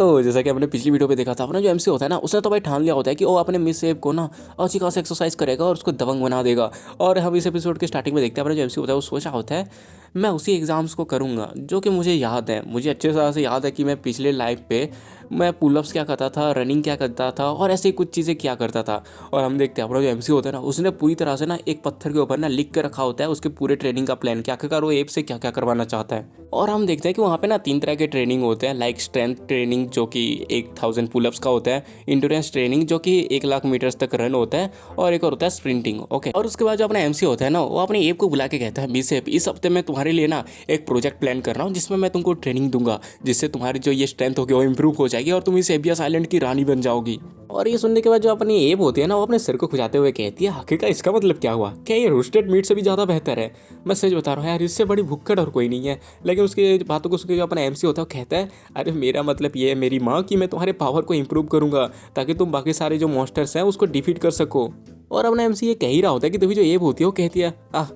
तो जैसा कि हमने पिछली वीडियो पे देखा था, अपना जो एमसी होता है ना, उसने तो भाई ठान लिया होता है कि वो अपने मिस सेब को ना अच्छी खासी एक्सरसाइज करेगा और उसको दबंग बना देगा। और हम इस एपिसोड के स्टार्टिंग में देखते हैं अपना जो एमसी होता है वो सोचा होता है मैं उसी एग्ज़ाम्स को करूँगा जो कि मुझे याद है। मुझे अच्छे तरह से याद है कि मैं पिछले लाइफ पे मैं पुलअप्स क्या करता था, रनिंग क्या करता था और ऐसे कुछ चीज़ें क्या करता था। और हम देखते हैं अपना जो एमसी होता है ना, उसने पूरी तरह से ना एक पत्थर के ऊपर ना लिख कर रखा होता है उसके पूरे ट्रेनिंग का प्लान, क्या आखिरकार वो एप से क्या क्या करवाना चाहता है। और हम देखते हैं कि वहाँ पे ना 3 तरह के ट्रेनिंग होते हैं, लाइक स्ट्रेंथ ट्रेनिंग जो कि 1000 पुलअप्स का होता है, इंड्योरेंस ट्रेनिंग जो कि 1 लाख मीटर्स तक रन होता है, और एक और होता है स्प्रिंटिंग। ओके, और उसके बाद जो अपना एमसी होता है ना, वो अपने एप को बुला के कहता है मिस एप, इस हफ्ते मैं तुम्हारे लिए ना एक प्रोजेक्ट प्लान कर रहा हूँ जिसमें मैं तुमको ट्रेनिंग दूंगा, जिससे तुम्हारी जो ये स्ट्रेंथ होगी वो इंप्रूव हो जाएगी और तुम इस एबियस आइलैंड की रानी बन जाओगी। और ये सुनने के बाद जो अपनी एप होती है ना, वो अपने सिर को खुजाते हुए कहती है आखिरकार इसका मतलब क्या हुआ, क्या ये रोस्टेड मीट से भी ज़्यादा बेहतर है? मैं सच बता रहा हूँ यार, इससे बड़ी भुक्कड़ और कोई नहीं है। लेकिन उसकी बातों को सुन के जो अपना एमसी होता है वो कहता है अरे मेरा मतलब ये है मेरी माँ कि मैं तुम्हारे पावर को इंप्रूव करूंगा ताकि तुम बाकी सारे जो मॉन्स्टर्स हैं उसको डिफीट कर सको। और अपना एमसी ये कह ही रहा होता है कि तभी जो एब होती है वो कहती है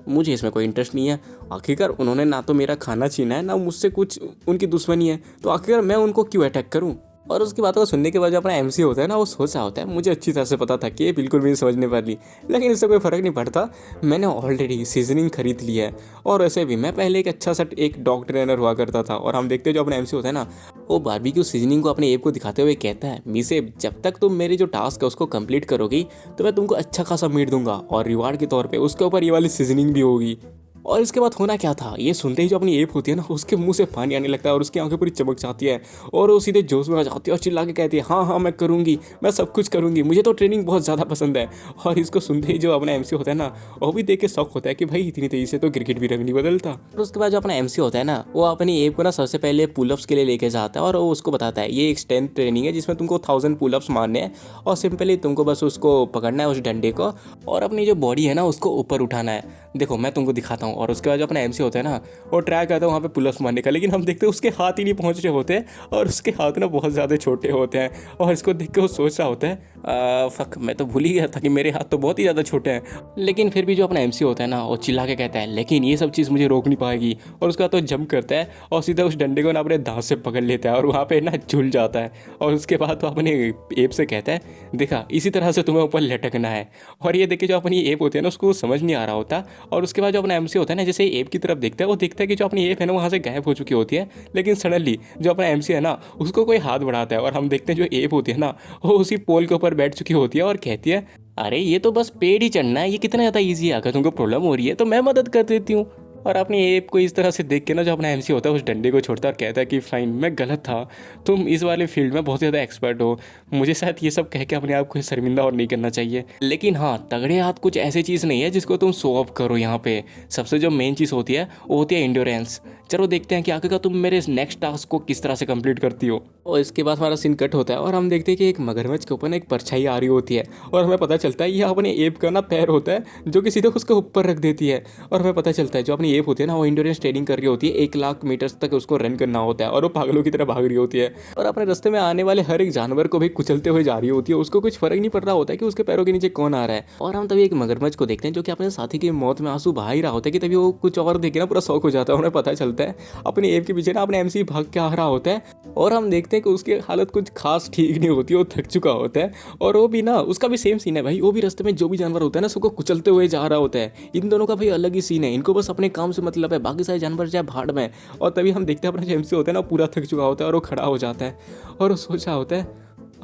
मुझे इसमें कोई इंटरेस्ट नहीं है। आखिरकार उन्होंने ना तो मेरा खाना छीना है, ना मुझसे कुछ उनकी दुश्मनी है, तो आखिरकार मैं उनको क्यों अटैक करूं? और उसकी बातों को सुनने के बाद जो अपना एमसी होता है ना, वो सोचा होता है मुझे अच्छी तरह से पता था कि ये बिल्कुल भी नहीं समझने वाली, लेकिन इससे कोई फ़र्क नहीं पड़ता, मैंने ऑलरेडी सीजनिंग खरीद ली है। और वैसे भी मैं पहले एक अच्छा सा एक डॉग ट्रेनर हुआ करता था। और हम देखते हैं जो अपना एमसी होता है ना, वो बारबेक्यू सीजनिंग को अपने एप को दिखाते हुए कहता है मिसे जब तक तुम मेरे जो टास्क है उसको कंप्लीट करोगी तो मैं तुमको अच्छा खासा मीट दूंगा और रिवार्ड के तौर पे उसके ऊपर ये वाली सीजनिंग भी होगी। और इसके बाद होना क्या था, ये सुनते ही जो अपनी एप होती है ना, उसके मुंह से पानी आने लगता है और उसकी आंखें पूरी चमक जाती है और वो सीधे जोश में आ जाती है और चिल्ला के कहती है हाँ हाँ मैं करूँगी, मैं सब कुछ करूँगी, मुझे तो ट्रेनिंग बहुत ज़्यादा पसंद है। और इसको सुनते ही जो अपना एमसी होता है ना, वो भी देख के शौक होता है कि भाई इतनी तेज़ी से तो क्रिकेट भी रंग नहीं बदलता। और उसके बाद जो अपना एमसी होता है ना, वो अपनी एप को ना सबसे पहले पुलअप्स के लिए लेके जाता है और वो उसको बताता है ये एक स्ट्रेंथ ट्रेनिंग है जिसमें तुमको 1000 पुलअप्स मारने हैं और सिंपली तुमको बस उसको पकड़ना है उस डंडे को और अपनी जो बॉडी है ना उसको ऊपर उठाना है। देखो मैं तुमको दिखाता हूँ। और उसके बाद जो अपना एमसी होता है ना, वो ट्राई करता है वहाँ पे पुलअप्स मारने का, लेकिन हम देखते हैं उसके हाथ ही नहीं पहुँच रहे होते और उसके हाथ ना बहुत ज़्यादा छोटे होते हैं। और इसको देख के वो सोच रहा होता है फक मैं तो भूल ही गया था कि मेरे हाथ तो बहुत ही ज़्यादा छोटे हैं। लेकिन फिर भी जो अपना एमसी होता है ना, वो चिल्ला के कहता है लेकिन ये सब चीज़ मुझे रोक नहीं पाएगी। और उसका तो जंप करता है और सीधा उस डंडे को ना अपने दांत से पकड़ लेता है और वहाँ पे ना झूल जाता है। और उसके बाद तो अपने एप से कहता है देखा इसी तरह से तुम्हें ऊपर लटकना है। और ये देखिए जो अपनी एप होती है ना, उसको समझ नहीं आ रहा होता। और उसके बाद जो अपना एमसी होता है ना, जैसे एप की तरफ देखता है, वो देखता है कि जो अपनी एप है ना वहाँ से गायब हो चुकी होती है। लेकिन सडनली जो अपना एमसी है ना, उसको कोई हाथ बढ़ाता है और हम देखते हैं जो एप होती है ना, वो उसी पोल के ऊपर बैठ चुकी होती है और कहती है अरे ये तो बस पेड़ ही चढ़ना है, ये कितना ज़्यादा ईजी है, अगर तुमको प्रॉब्लम हो रही है तो मैं मदद कर देती हूँ। और अपनी एप को इस तरह से देख के ना जो अपना एमसी होता है उस डंडे को छोड़ता है और कहता है कि फाइन मैं गलत था, तुम इस वाले फील्ड में बहुत ज़्यादा एक्सपर्ट हो, मुझे शायद ये सब कह के अपने आप को शर्मिंदा और नहीं करना चाहिए। लेकिन हाँ, तगड़े हाथ कुछ ऐसी चीज़ नहीं है जिसको तुम शो ऑफ करो। यहाँ पे सबसे जो मेन चीज़ होती है वो होती है इंड्योरेंस। चलो देखते हैं कि आखिरकार तुम मेरे नेक्स्ट टास्क को किस तरह से कंप्लीट करती हो। और इसके बाद हमारा सीन कट होता है और हम देखते हैं कि एक मगरमच्छ के ऊपर एक परछाई आ रही होती है और हमें पता चलता है ये अपने एप का ना पैर होता है जो कि सीधे उसके ऊपर रख देती है। और हमें पता चलता है जो अपनी एप होती है ना, वो इंड्योरेंस ट्रेनिंग कर रही होती है, 1 लाख मीटर्स तक उसको रन करना होता है और वो पागलों की तरह भाग रही होती है और अपने रास्ते में आने वाले हर एक जानवर को भी कुचलते हुए जा रही होती है। उसको कुछ फर्क नहीं पड़ रहा होता है कि उसके पैरों के नीचे कौन आ रहा है। और हम तभी एक मगरमच्छ को देखते हैं जो कि अपने साथी की मौत में आंसू बहा ही रहा होता है कि तभी वो कुछ और देखे ना पूरा शौक हो जाता है। उन्हें पता चलता है अपनी एप के पीछे ना अपने एमसी भाग के आ रहा होता है और हम देखते हैं कि उसकी हालत कुछ खास ठीक नहीं होती, वो थक चुका होता है। और वो भी ना, उसका भी सेम सीन है भाई, वो भी रास्ते में जो भी जानवर होता है ना सबको कुचलते हुए जा रहा होता है। इन दोनों का भाई अलग ही सीन है, इनको बस अपने काम से मतलब है, बाकी सारे जानवर जाए भाड़ में। और तभी हम देखते हैं अपना जो एमसी होता है ना पूरा थक चुका होता है और वो खड़ा हो जाता है और वो सोचा होता है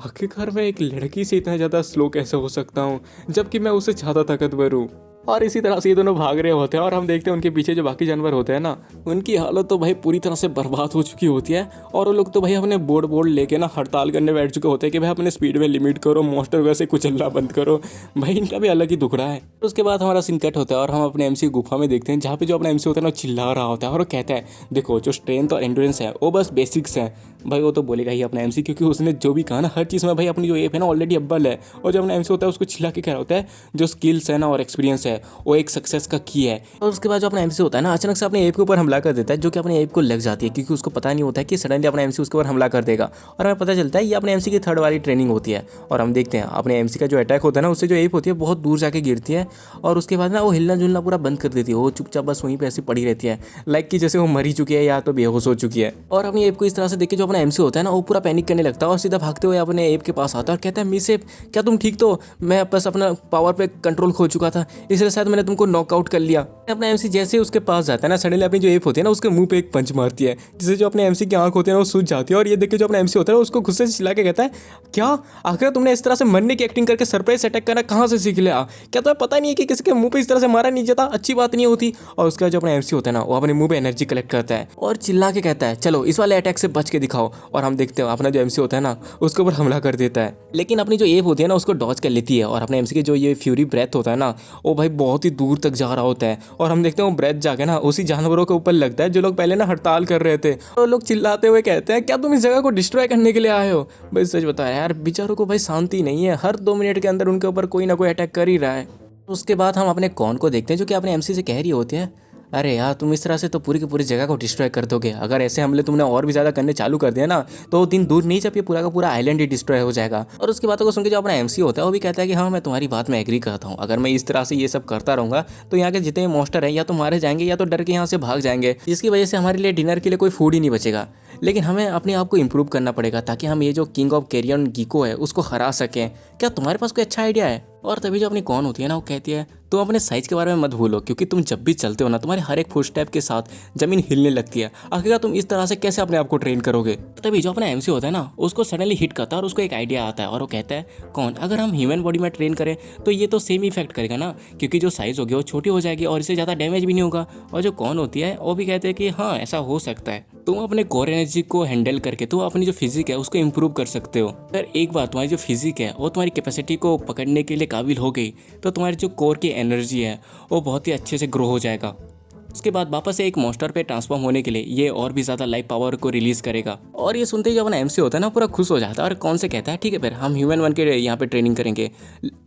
आखिरकार मैं एक लड़की से इतना ज़्यादा स्लो कैसे हो सकता हूँ जबकि मैं उससे ज़्यादा ताकतवर हूँ। और इसी तरह से ये दोनों भाग रहे होते हैं और हम देखते हैं उनके पीछे जो बाकी जानवर होते हैं ना, उनकी हालत तो भाई पूरी तरह से बर्बाद हो चुकी होती है। और वो लोग तो भाई अपने बोर्ड लेके ना हड़ताल करने बैठ चुके होते हैं कि भाई अपने स्पीड में लिमिट करो, मॉन्स्टर वैसे कुचलना बंद करो। भाई इनका भी अलग ही दुख रहा है। उसके बाद हमारा सीन कट होता है और हम अपने एमसी गुफा में देखते हैं जहाँ पे जो अपना एमसी होता है ना चिल्ला रहा होता है और वो कहता है देखो जो स्ट्रेंथ और एंड्योरेंस है वो बस बेसिक्स है। भाई वो तो बोलेगा ही अपना एमसी, क्योंकि उसने जो भी कहा ना हर चीज़ में भाई अपनी जो एप है ना ऑलरेडी अव्वल है। और जो अपना एमसी होता है उसको चिल्ला के कह रहा होता है जो स्किल्स है ना और एक्सपीरियंस है वो एक सक्सेस का की है। और उसके बाद जो अपना एमसी होता है ना अचानक से अपने एप के ऊपर हमला कर देता है जो कि अपने एप को लग जाती है, क्योंकि उसको पता नहीं होता है कि सडनली अपना एमसी उसके ऊपर हमला कर देगा। और हमें पता चलता है ये अपने एमसी की थर्ड वाली ट्रेनिंग होती है। और हम देखते हैं अपने एमसी का जो अटैक होता है ना, उससे जो एप होती है बहुत दूर जाके गिरती है और उसके बाद ना वो हिलना जुलना पूरा बंद कर देती है। वो चुपचाप बस वहीं पे ऐसी पड़ी रहती है, लाइक कि जैसे वो मरी चुकी है या तो बेहोश हो चुकी है। और अपनी एप को इस तरह से देख के जो अपना एमसी होता है ना वो पूरा पैनिक करने लगता है और सीधा भागते हुए अपने एब के पास आता है और कहता है मिसेप क्या तुम ठीक तो? मैं बस अपना पावर पे कंट्रोल खो चुका था, इसलिए शायद मैंने तुमको नॉकआउट कर लिया। अपना एमसी जैसे ही उसके पास जाता है ना सडनली अपनी जो एप होती है ना उसके मुंह पे एक पंच मारती है, जिससे जो अपने एमसी की आंख होती है ना वो सूज जाती है। और ये देख के जो अपना एमसी होता है उसको गुस्से से चिल्ला के कहता है क्या आखिर तुमने इस तरह से मरने की एक्टिंग करके सरप्राइज अटैक करना कहाँ से सीख लिया? क्या तुम्हें पता नहीं है कि किसी के मुंह पे इस तरह से मारा नहीं जाता, अच्छी बात नहीं होती। और उसका जो अपना एमसी होता है ना वो अपने मुंह पे एनर्जी कलेक्ट करता है और चिल्ला के कहता है चलो इस वाले अटैक से बच के दिखाओ। और हम देखते हैं अपना जो एमसी होता है ना उसके ऊपर हमला कर देता है, लेकिन अपनी जो एप होती है ना उसको डॉज कर लेती है। और अपने एमसी के जो ये फ्यूरी ब्रेथ होता है ना वो भाई बहुत ही दूर तक जा रहा होता है। और हम देखते हैं वो ब्रेथ जाके ना उसी जानवरों के ऊपर लगता है जो लोग पहले ना हड़ताल कर रहे थे। और लोग चिल्लाते हुए कहते हैं क्या तुम इस जगह को डिस्ट्रॉय करने के लिए आए हो? भाई सच बताया यार, बेचारों को भाई शांति नहीं है, हर 2 मिनट के अंदर उनके ऊपर कोई ना कोई अटैक कर ही रहा है। उसके बाद हम अपने कॉन को देखते हैं जो कि अपने एमसी से कह रही होती है अरे यार तुम इस तरह से तो पूरी की पूरी जगह को डिस्ट्रॉय कर दोगे, अगर ऐसे हमले तुमने और भी ज़्यादा करने चालू कर दिया ना तो वो दिन दूर नहीं जब ये पूरा का पूरा आइलैंड ही डिस्ट्रॉय हो जाएगा। और उसकी बातों को सुन के जो अपना एमसी होता है वो भी कहता है कि हाँ मैं तुम्हारी बात में एग्री करता हूँ, अगर मैं इस तरह से ये सब करता रहूँगा तो यहाँ के जितने मॉन्स्टर हैं या तो मारे जाएंगे या तो डर के यहाँ से भाग जाएंगे, जिसकी वजह से हमारे लिए डिनर के लिए कोई फूड ही नहीं बचेगा। लेकिन हमें अपने आप को इम्प्रूव करना पड़ेगा ताकि हम ये जो किंग ऑफ कैरियन गीको है उसको हरा सकें। क्या तुम्हारे पास कोई अच्छा आइडिया है? और तभी जो अपनी कौन होती है ना वो कहती है तुम अपने साइज के बारे में मत भूलो, क्योंकि तुम जब भी चलते हो ना तुम्हारे हर एक फुटस्टेप के साथ जमीन हिलने लगती है, आखिरकार तुम इस तरह से कैसे अपने आप को ट्रेन करोगे? तभी जो अपना एमसी होता है ना उसको सडनली हिट करता है और उसको एक आइडिया आता है और वो कहता है कौन अगर हम ह्यूमन बॉडी में ट्रेन करें तो ये तो सेम इफेक्ट करेगा ना, क्योंकि जो साइज होगी वो छोटी हो जाएगी और इससे ज़्यादा डैमेज भी नहीं होगा। और जो कौन होती है वो भी कहते हैं कि हाँ ऐसा हो सकता है, तुम अपने कोर एनर्जी को हैंडल करके तुम अपनी जो फिजिक है उसको इम्प्रूव कर सकते हो। अगर एक बार तुम्हारी जो फिजिक है वो तुम्हारी कैपेसिटी को पकड़ने के लिए काबिल हो गई तो तुम्हारी जो कोर की एनर्जी है वो बहुत ही अच्छे से ग्रो हो जाएगा। उसके बाद वापस से एक मॉन्स्टर पे ट्रांसफॉर्म होने के लिए ये और भी ज़्यादा लाइफ पावर को रिलीज करेगा। और ये सुनते ही जब अपना एमसी होता है ना पूरा खुश हो जाता है और कौन से कहता है ठीक है फिर हम ह्यूमन बन के यहाँ पे ट्रेनिंग करेंगे।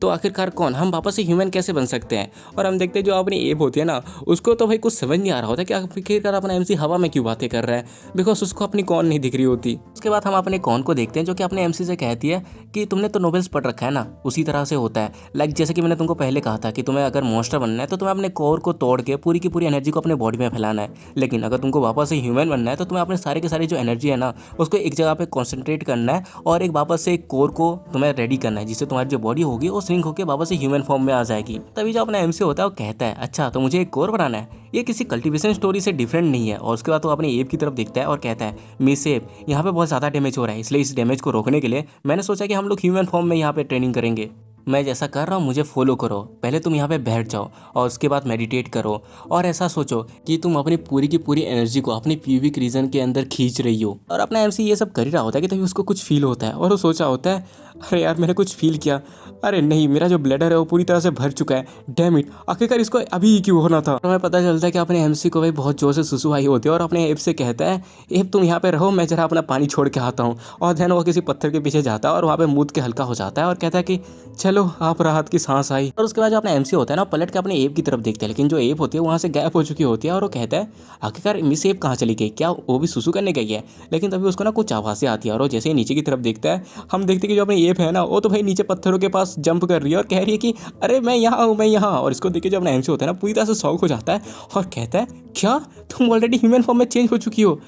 तो आखिरकार कौन हम वापस से ह्यूमन कैसे बन सकते हैं? और हम देखते हैं जो अपनी एब होती है ना उसको तो भाई कुछ समझ नहीं आ रहा होता कि आखिरकार अपना एमसी हवा में क्यों बातें कर रहा है, बिकॉज उसको अपनी कौन नहीं दिख रही होती। उसके बाद हम अपने कौन को देखते हैं जो कि अपने एमसी से कहती है कि तुमने तो नोवेल्स पढ़ रखा है ना, उसी तरह से होता है। लाइक जैसे कि मैंने तुमको पहले कहा था कि तुम्हें अगर मॉन्स्टर बनना है तो तुम्हें अपने कोर को तोड़ के पूरी की पूरी एनर्जी को अपने बॉडी में फैलाना है, लेकिन अगर तुमको वापस से ह्यूमन बनना है तो तुम्हें अपने सारे के सारे जो एनर्जी है ना उसको एक जगह पे कॉन्सेंट्रेट करना है और एक वापस से एक कोर को तुम्हें रेडी करना है, जिससे तुम्हारी जो बॉडी होगी वो श्रिंक होकर वापस से ह्यूमन फॉर्म में आ जाएगी। तभी जो अपना एमसी होता है वो कहता है अच्छा तो मुझे एक कोर बनाना है, ये किसी कल्टीवेशन स्टोरी से डिफरेंट नहीं है। और उसके बाद वो अपने एब की तरफ देखता है और कहता है मिस एब यहाँ पे बहुत ज़्यादा डैमेज हो रहा है, इसलिए इस डैमेज को रोकने के लिए मैंने सोचा कि हम लोग ह्यूमन फॉर्म में यहाँ पे ट्रेनिंग करेंगे। मैं जैसा कर रहा हूँ मुझे फॉलो करो, पहले तुम यहाँ पे बैठ जाओ और उसके बाद मेडिटेट करो और ऐसा सोचो कि तुम अपनी पूरी की पूरी एनर्जी को अपनी प्यूबिक रीजन के अंदर खींच रही हो। और अपना एमसी ये सब कर ही रहा होता है कि तभी उसको कुछ फील होता है और वो सोचा होता है अरे यार मैंने कुछ फील किया, अरे नहीं मेरा जो ब्लैडर है वो पूरी तरह से भर चुका है, डैम इट आखिरकार इसको अभी ही क्यों होना था। तो हमें पता चलता है कि अपने एमसी को भाई बहुत जोर से सुसु आई होती है और अपने एब से कहता है एब तुम यहाँ पे रहो, मैं जरा अपना पानी छोड़ के आता हूँ। और देन वो किसी पत्थर के पीछे जाता है और वहाँ पे मूद के हल्का हो जाता है और कहता है कि चलो आप राहत की सांस आई। और उसके बाद जो अपना एमसी होता है ना पलट के अपने एब की तरफ देखते हैं, लेकिन जो एब होती है वहाँ से गायब हो चुकी होती है और वो कहता है आखिरकार मिस एब कहाँ चली गई, क्या वो भी सुसु करने गई है? लेकिन तभी उसको ना कुछ आवाज़ें आती है और वो जैसे ही नीचे की तरफ देखता है हम देखते हैं कि जो अपनी एब है ना वो तो भाई नीचे पत्थरों के पास जंप कर रही है और कह रही है कि अरे मैं यहाँ हूँ मैं यहाँ। और इसको देख के जो अपना एमसी होता है ना पूरी तरह से शॉक हो जाता है और कहता है क्या तुम ऑलरेडी ह्यूमन फॉर्म में चेंज हो चुकी हो?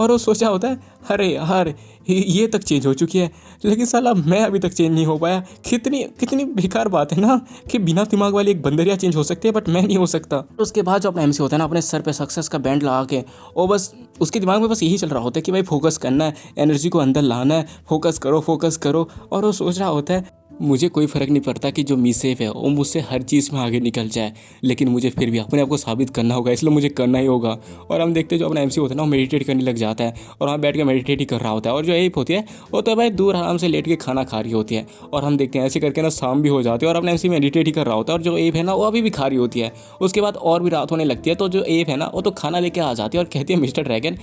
और वो सोचा होता है अरे यार ये तक चेंज हो चुकी है लेकिन साला मैं अभी तक चेंज नहीं हो पाया। कितनी कितनी बेकार बात है ना कि बिना दिमाग वाली एक बंदरिया चेंज हो सकती है बट मैं नहीं हो सकता। तो उसके बाद जो अपना एमसी होता है ना अपने सर पे सक्सेस का बैंड लगा के वो बस उसके दिमाग में बस यही चल रहा होता है कि भाई फोकस करना है, एनर्जी को अंदर लाना है, फोकस करो। और वो सोच रहा होता है मुझे कोई फ़र्क नहीं पड़ता कि जो मिसेफ है वो मुझसे हर चीज़ में आगे निकल जाए, लेकिन मुझे फिर भी अपने आप को साबित करना होगा, इसलिए मुझे करना ही होगा। और हम देखते हैं जो अपना एमसी होता है ना वो मेडिटेट करने लग जाता है और वहाँ बैठ के मेडिटेट ही कर रहा होता है। और जो एप होती है वो तो भाई दूर आराम से लेट के खाना खा रही होती है और हम देखते हैं ऐसे करके ना शाम भी हो जाती है और अपना एमसी मेडिटेट ही कर रहा होता है और जो एप है ना वो अभी भी खा रही होती है। उसके बाद और भी रात होने लगती है तो जो एप है ना वो तो खाना लेके आ जाती है और कहती है मिस्टर ड्रैगन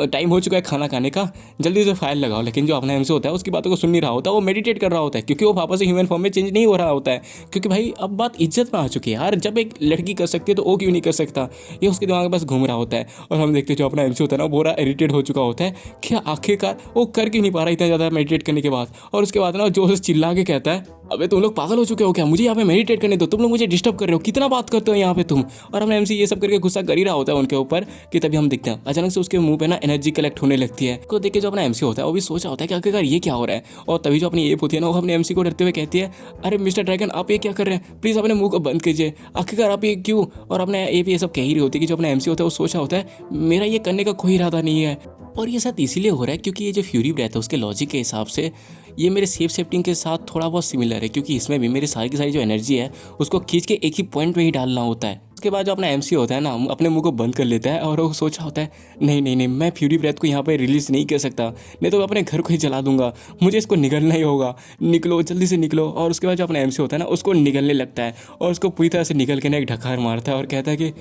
टाइम हो चुका है खाना खाने का, जल्दी से फाइल लगाओ। लेकिन जो अपना एमसी होता है उसकी बातों को सुन नहीं रहा होता, वो मेडिटेट कर रहा होता है क्योंकि वो वापस से ह्यूमन फॉर्म में चेंज नहीं हो रहा होता है। क्योंकि भाई अब बात इज्जत में आ चुकी है यार, जब एक लड़की कर सकती है तो वो क्यों नहीं कर सकता, ये उसके दिमाग में बस घूम रहा होता है। और हम देखते हैं जो अपना एमसी होता है ना पूरा इरिटेट हो चुका होता है कि आखिरकार वो कर क्यों नहीं पा रहा इतना ज़्यादा मेडिटेट करने के बाद। और उसके बाद ना जोर से चिल्ला के कहता है अबे तुम लोग पागल हो चुके हो क्या? मुझे यहाँ पे मेडिटेट करने दो, तुम लोग मुझे डिस्टर्ब कर रहे हो, कितना बात करते हो यहाँ पे तुम। और अपने एमसी ये सब करके गुस्सा कर ही रहा होता है उनके ऊपर कि तभी हम दिखते हैं अचानक से उसके मुंह पे ना एनर्जी कलेक्ट होने लगती है। को देख के जो अपना एमसी होता है वो भी सोचा होता है कि आखिरकार ये क्या हो रहा है। और तभी जो अपनी एप होती है ना वो अपने एमसी को डरते हुए कहती है, अरे मिस्टर ड्रैगन आप ये क्या कर रहे हैं, प्लीज़ अपने मुंह को बंद कीजिए, आखिरकार आप ये क्यों। और अपने एप ये सब कह ही रही होती है कि जो अपना एमसी होता है वो सोचा होता है मेरा ये करने का कोई इरादा नहीं है। और ये शायद इसीलिए हो रहा है क्योंकि ये जो फ्यूरी ब्रेथ है उसके लॉजिक के हिसाब से ये मेरे सेफ सेफ्टिंग के साथ थोड़ा बहुत सिमिलर है, क्योंकि इसमें भी मेरी सारी की सारी जो एनर्जी है उसको खींच के एक ही पॉइंट में ही डालना होता है। उसके बाद जो अपना एमसी होता है ना अपने मुंह को बंद कर लेता है और वो सोचा होता है नहीं नहीं नहीं, मैं फ्यूरी ब्रेथ को यहाँ पे रिलीज़ नहीं कर सकता, नहीं तो मैं अपने घर को ही जला दूंगा, मुझे इसको निकलना ही होगा, निकलो जल्दी से निकलो। और उसके बाद जो अपना एमसी होता है ना उसको निकलने लगता है और उसको पूरी तरह से निकल के ना एक ढकार मारता है और कहता है कि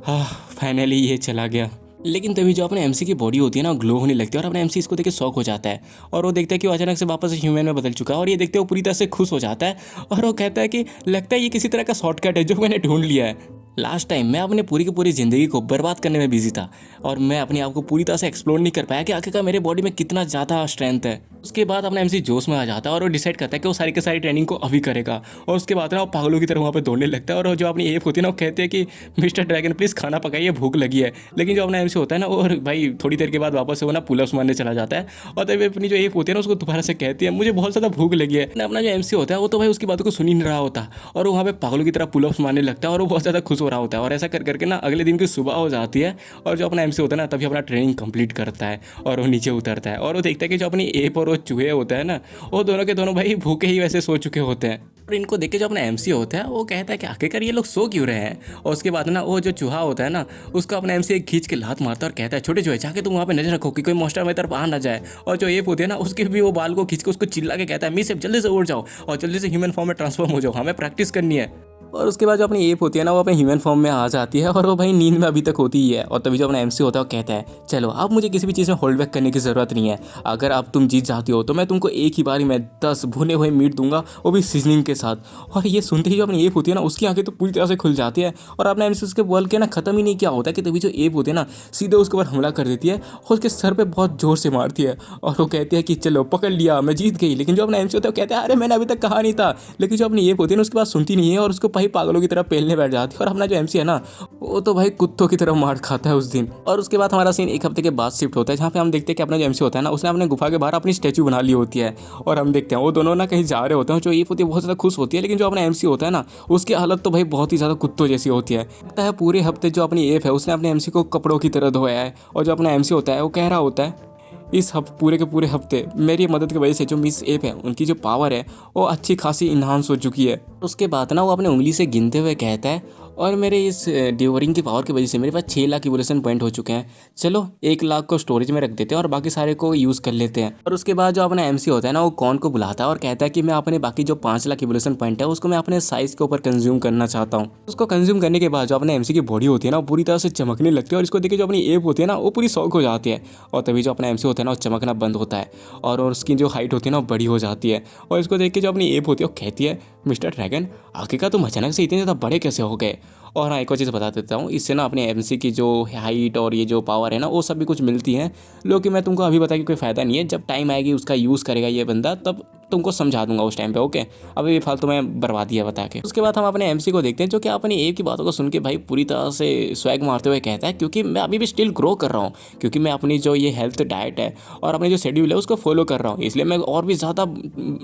हाँ फाइनली ये चला गया। लेकिन तभी जो अपने एमसी की बॉडी होती है ना ग्लो होने लगती है और अपने एमसी इसको देख के शॉक हो जाता है और वो देखता है कि वो अचानक से वापस ह्यूमन में बदल चुका है। और ये देखते वो पूरी तरह से खुश हो जाता है और वो कहता है कि लगता है ये किसी तरह का शॉर्टकट है जो मैंने ढूंढ लिया है। लास्ट टाइम मैं अपने पूरी की पूरी ज़िंदगी को बर्बाद करने में बिजी था और मैं अपने आप को पूरी तरह से एक्सप्लोर नहीं कर पाया कि आखिरकार मेरे बॉडी में कितना ज़्यादा स्ट्रेंथ है। उसके बाद अपना एमसी जोश में आ जाता है और वो डिसाइड करता है कि वो सारी की सारी ट्रेनिंग को अभी करेगा। और उसके बाद ना वो पागलों की तरह वहाँ पे दौड़ने लगता है और जो अपनी एप होती है ना वो कहते हैं कि मिस्टर ड्रैगन प्लीज़ खाना पकाइए, भूख लगी है। लेकिन जो अपना एमसी होता है ना और भाई थोड़ी देर के बाद वापस से वो ना पुलअप्स मारने चला जाता है और तभी अपनी जो एप होती है ना उसको दोबारा से कहती है मुझे बहुत ज़्यादा भूख लगी है। अपना जो एमसी होता है वो तो भाई उसकी बातों को सुन ही नहीं रहा होता और वो वहाँ पे पागलों की तरह पुलअप्स मारने लगता है और वो बहुत ज़्यादा खुश हो रहा होता है। और ऐसा करके ना अगले दिन की सुबह हो जाती है और जो अपना एमसी होता है ना तभी अपना ट्रेनिंग कंप्लीट करता है और वो नीचे उतरता है और वो देखता है कि जो अपनी एप और वो चूहे होता है ना वो दोनों के दोनों भाई भूखे ही वैसे सो चुके होते हैं। और इनको देख के जो अपना एमसी होता है वो कहता है कि आखिरकार ये लोग सो क्यों रहे हैं। और उसके बाद ना वो जो चूहा होता है ना उसको अपना एमसी खींच के लात मारता है और कहता है छोटे चूहे जाके तुम वहाँ पे नजर रखो कि कोई मॉन्स्टर मेरी तरफ आ ना जाए। और जो एप होती है ना उसके भी वो बाल को खींच के उसको चिल्ला के कहता है मिस एप जल्दी से उड़ जाओ और जल्दी से ह्यूमन फॉर्म में ट्रांसफॉर्म हो जाओ, हमें प्रैक्टिस करनी है। और उसके बाद जो अपनी एप होती है ना वो अपने ह्यूमन फॉर्म में आ जाती है और वो भाई नींद में अभी तक होती ही है। और तभी जो अपना एमसी होता है वो कहता है चलो अब मुझे किसी भी चीज़ में होल्ड बैक करने की ज़रूरत नहीं है, अगर अब तुम जीत जाती हो तो मैं तुमको एक ही बारी में 10 भुने हुए मीट दूंगा, वो भी सीजनिंग के साथ। और ये सुनते ही जो अपनी एप होती है ना उसकी आंखें तो पूरी तरह से खुल जाती है और अपना एमसी उसके बोल के ना खत्म ही नहीं किया होता है कि तभी जो एप होती है ना सीधे उसके ऊपर हमला कर देती है और उसके सर पर बहुत जोर से मारती है और वो कहती है कि चलो पकड़ लिया मैं जीत गई। लेकिन जो अपना एमसी होता है वो कहता है अरे मैंने अभी तक कहा नहीं था। लेकिन जो अपनी एप होती है ना उसके बाद सुनती नहीं है और उसको भाई पागलों की तरह पेलने बैठ जाती है। और अपना जो एमसी है ना वो तो भाई कुत्तों की तरह मार खाता है उस दिन। और उसके बाद हमारा सीन एक हफ्ते के बाद शिफ्ट होता है जहाँ पे हम देखते हैं कि अपना जो एमसी होता है ना उसने अपने गुफा के बाहर अपनी स्टैचू बना ली होती है और हम देखते हैं वो दोनों ना कहीं जा रहे होते हैं। जो एप होती है बहुत ज़्यादा खुश होती है लेकिन जो अपना एमसी होता है ना उसकी हालत तो भाई बहुत ही ज़्यादा कुत्तों जैसी होती है। लगता है पूरे हफ्ते जो अपनी एप है उसने अपने एमसी को कपड़ों की तरह धोया है। और जो अपना एमसी होता है वो कह रहा होता है इस पूरे के पूरे हफ्ते मेरी मदद की वजह से जो मिस एप है उनकी जो पावर है वो अच्छी खासी इन्हांस हो चुकी है। उसके बाद ना वो अपने उंगली से गिनते हुए कहता है और मेरे इस डिवोरिंग की पावर की वजह से मेरे पास 6 लाख इवोल्यूशन पॉइंट हो चुके हैं, चलो 1 लाख को स्टोरेज में रख देते हैं और बाकी सारे को यूज़ कर लेते हैं। और उसके बाद जो अपना एमसी होता है ना वो कौन को बुलाता है और कहता है कि मैं अपने बाकी जो 5 लाख इवोल्यूशन पॉइंट है उसको मैं अपने साइज के ऊपर कंज्यूम करना चाहता हूँ। उसको कंज्यूम करने के बाद जो अपने एमसी की बॉडी होती है ना वो पूरी तरह से चमकने लगती है और इसको देखिए जो अपनी एप होती है ना वो पूरी शौक हो जाती है। और तभी जो अपना एमसी होता है ना वो चमकना बंद होता है और उसकी जो हाइट होती है ना वो बड़ी हो जाती है। और इसको देख के जो अपनी एप होती है वो कहती है मिस्टर ड्रैगन आखिरकार तुम अचानक से इतने ज़्यादा बड़े कैसे हो गए। और हाँ एक और चीज़ बता देता हूँ, इससे ना अपने एमसी की जो हाइट और ये जो पावर है ना वो सब भी कुछ मिलती हैं, लेकिन मैं तुमको अभी बता के कोई फ़ायदा नहीं है, जब टाइम आएगी उसका यूज़ करेगा ये बंदा तब तुमको समझा दूंगा उस टाइम पे। ओके अभी ये फालतू में बर्बादी है बता के। उसके बाद हम अपने एमसी को देखते हैं जो कि अपनी एप की बातों को सुन के भाई पूरी तरह से स्वैग मारते हुए कहता है क्योंकि मैं अभी भी स्टिल ग्रो कर रहा हूँ, क्योंकि मैं अपनी जो ये हेल्थ डाइट है और अपनी जो शेड्यूल है उसको फॉलो कर रहा हूँ, इसलिए मैं और भी ज़्यादा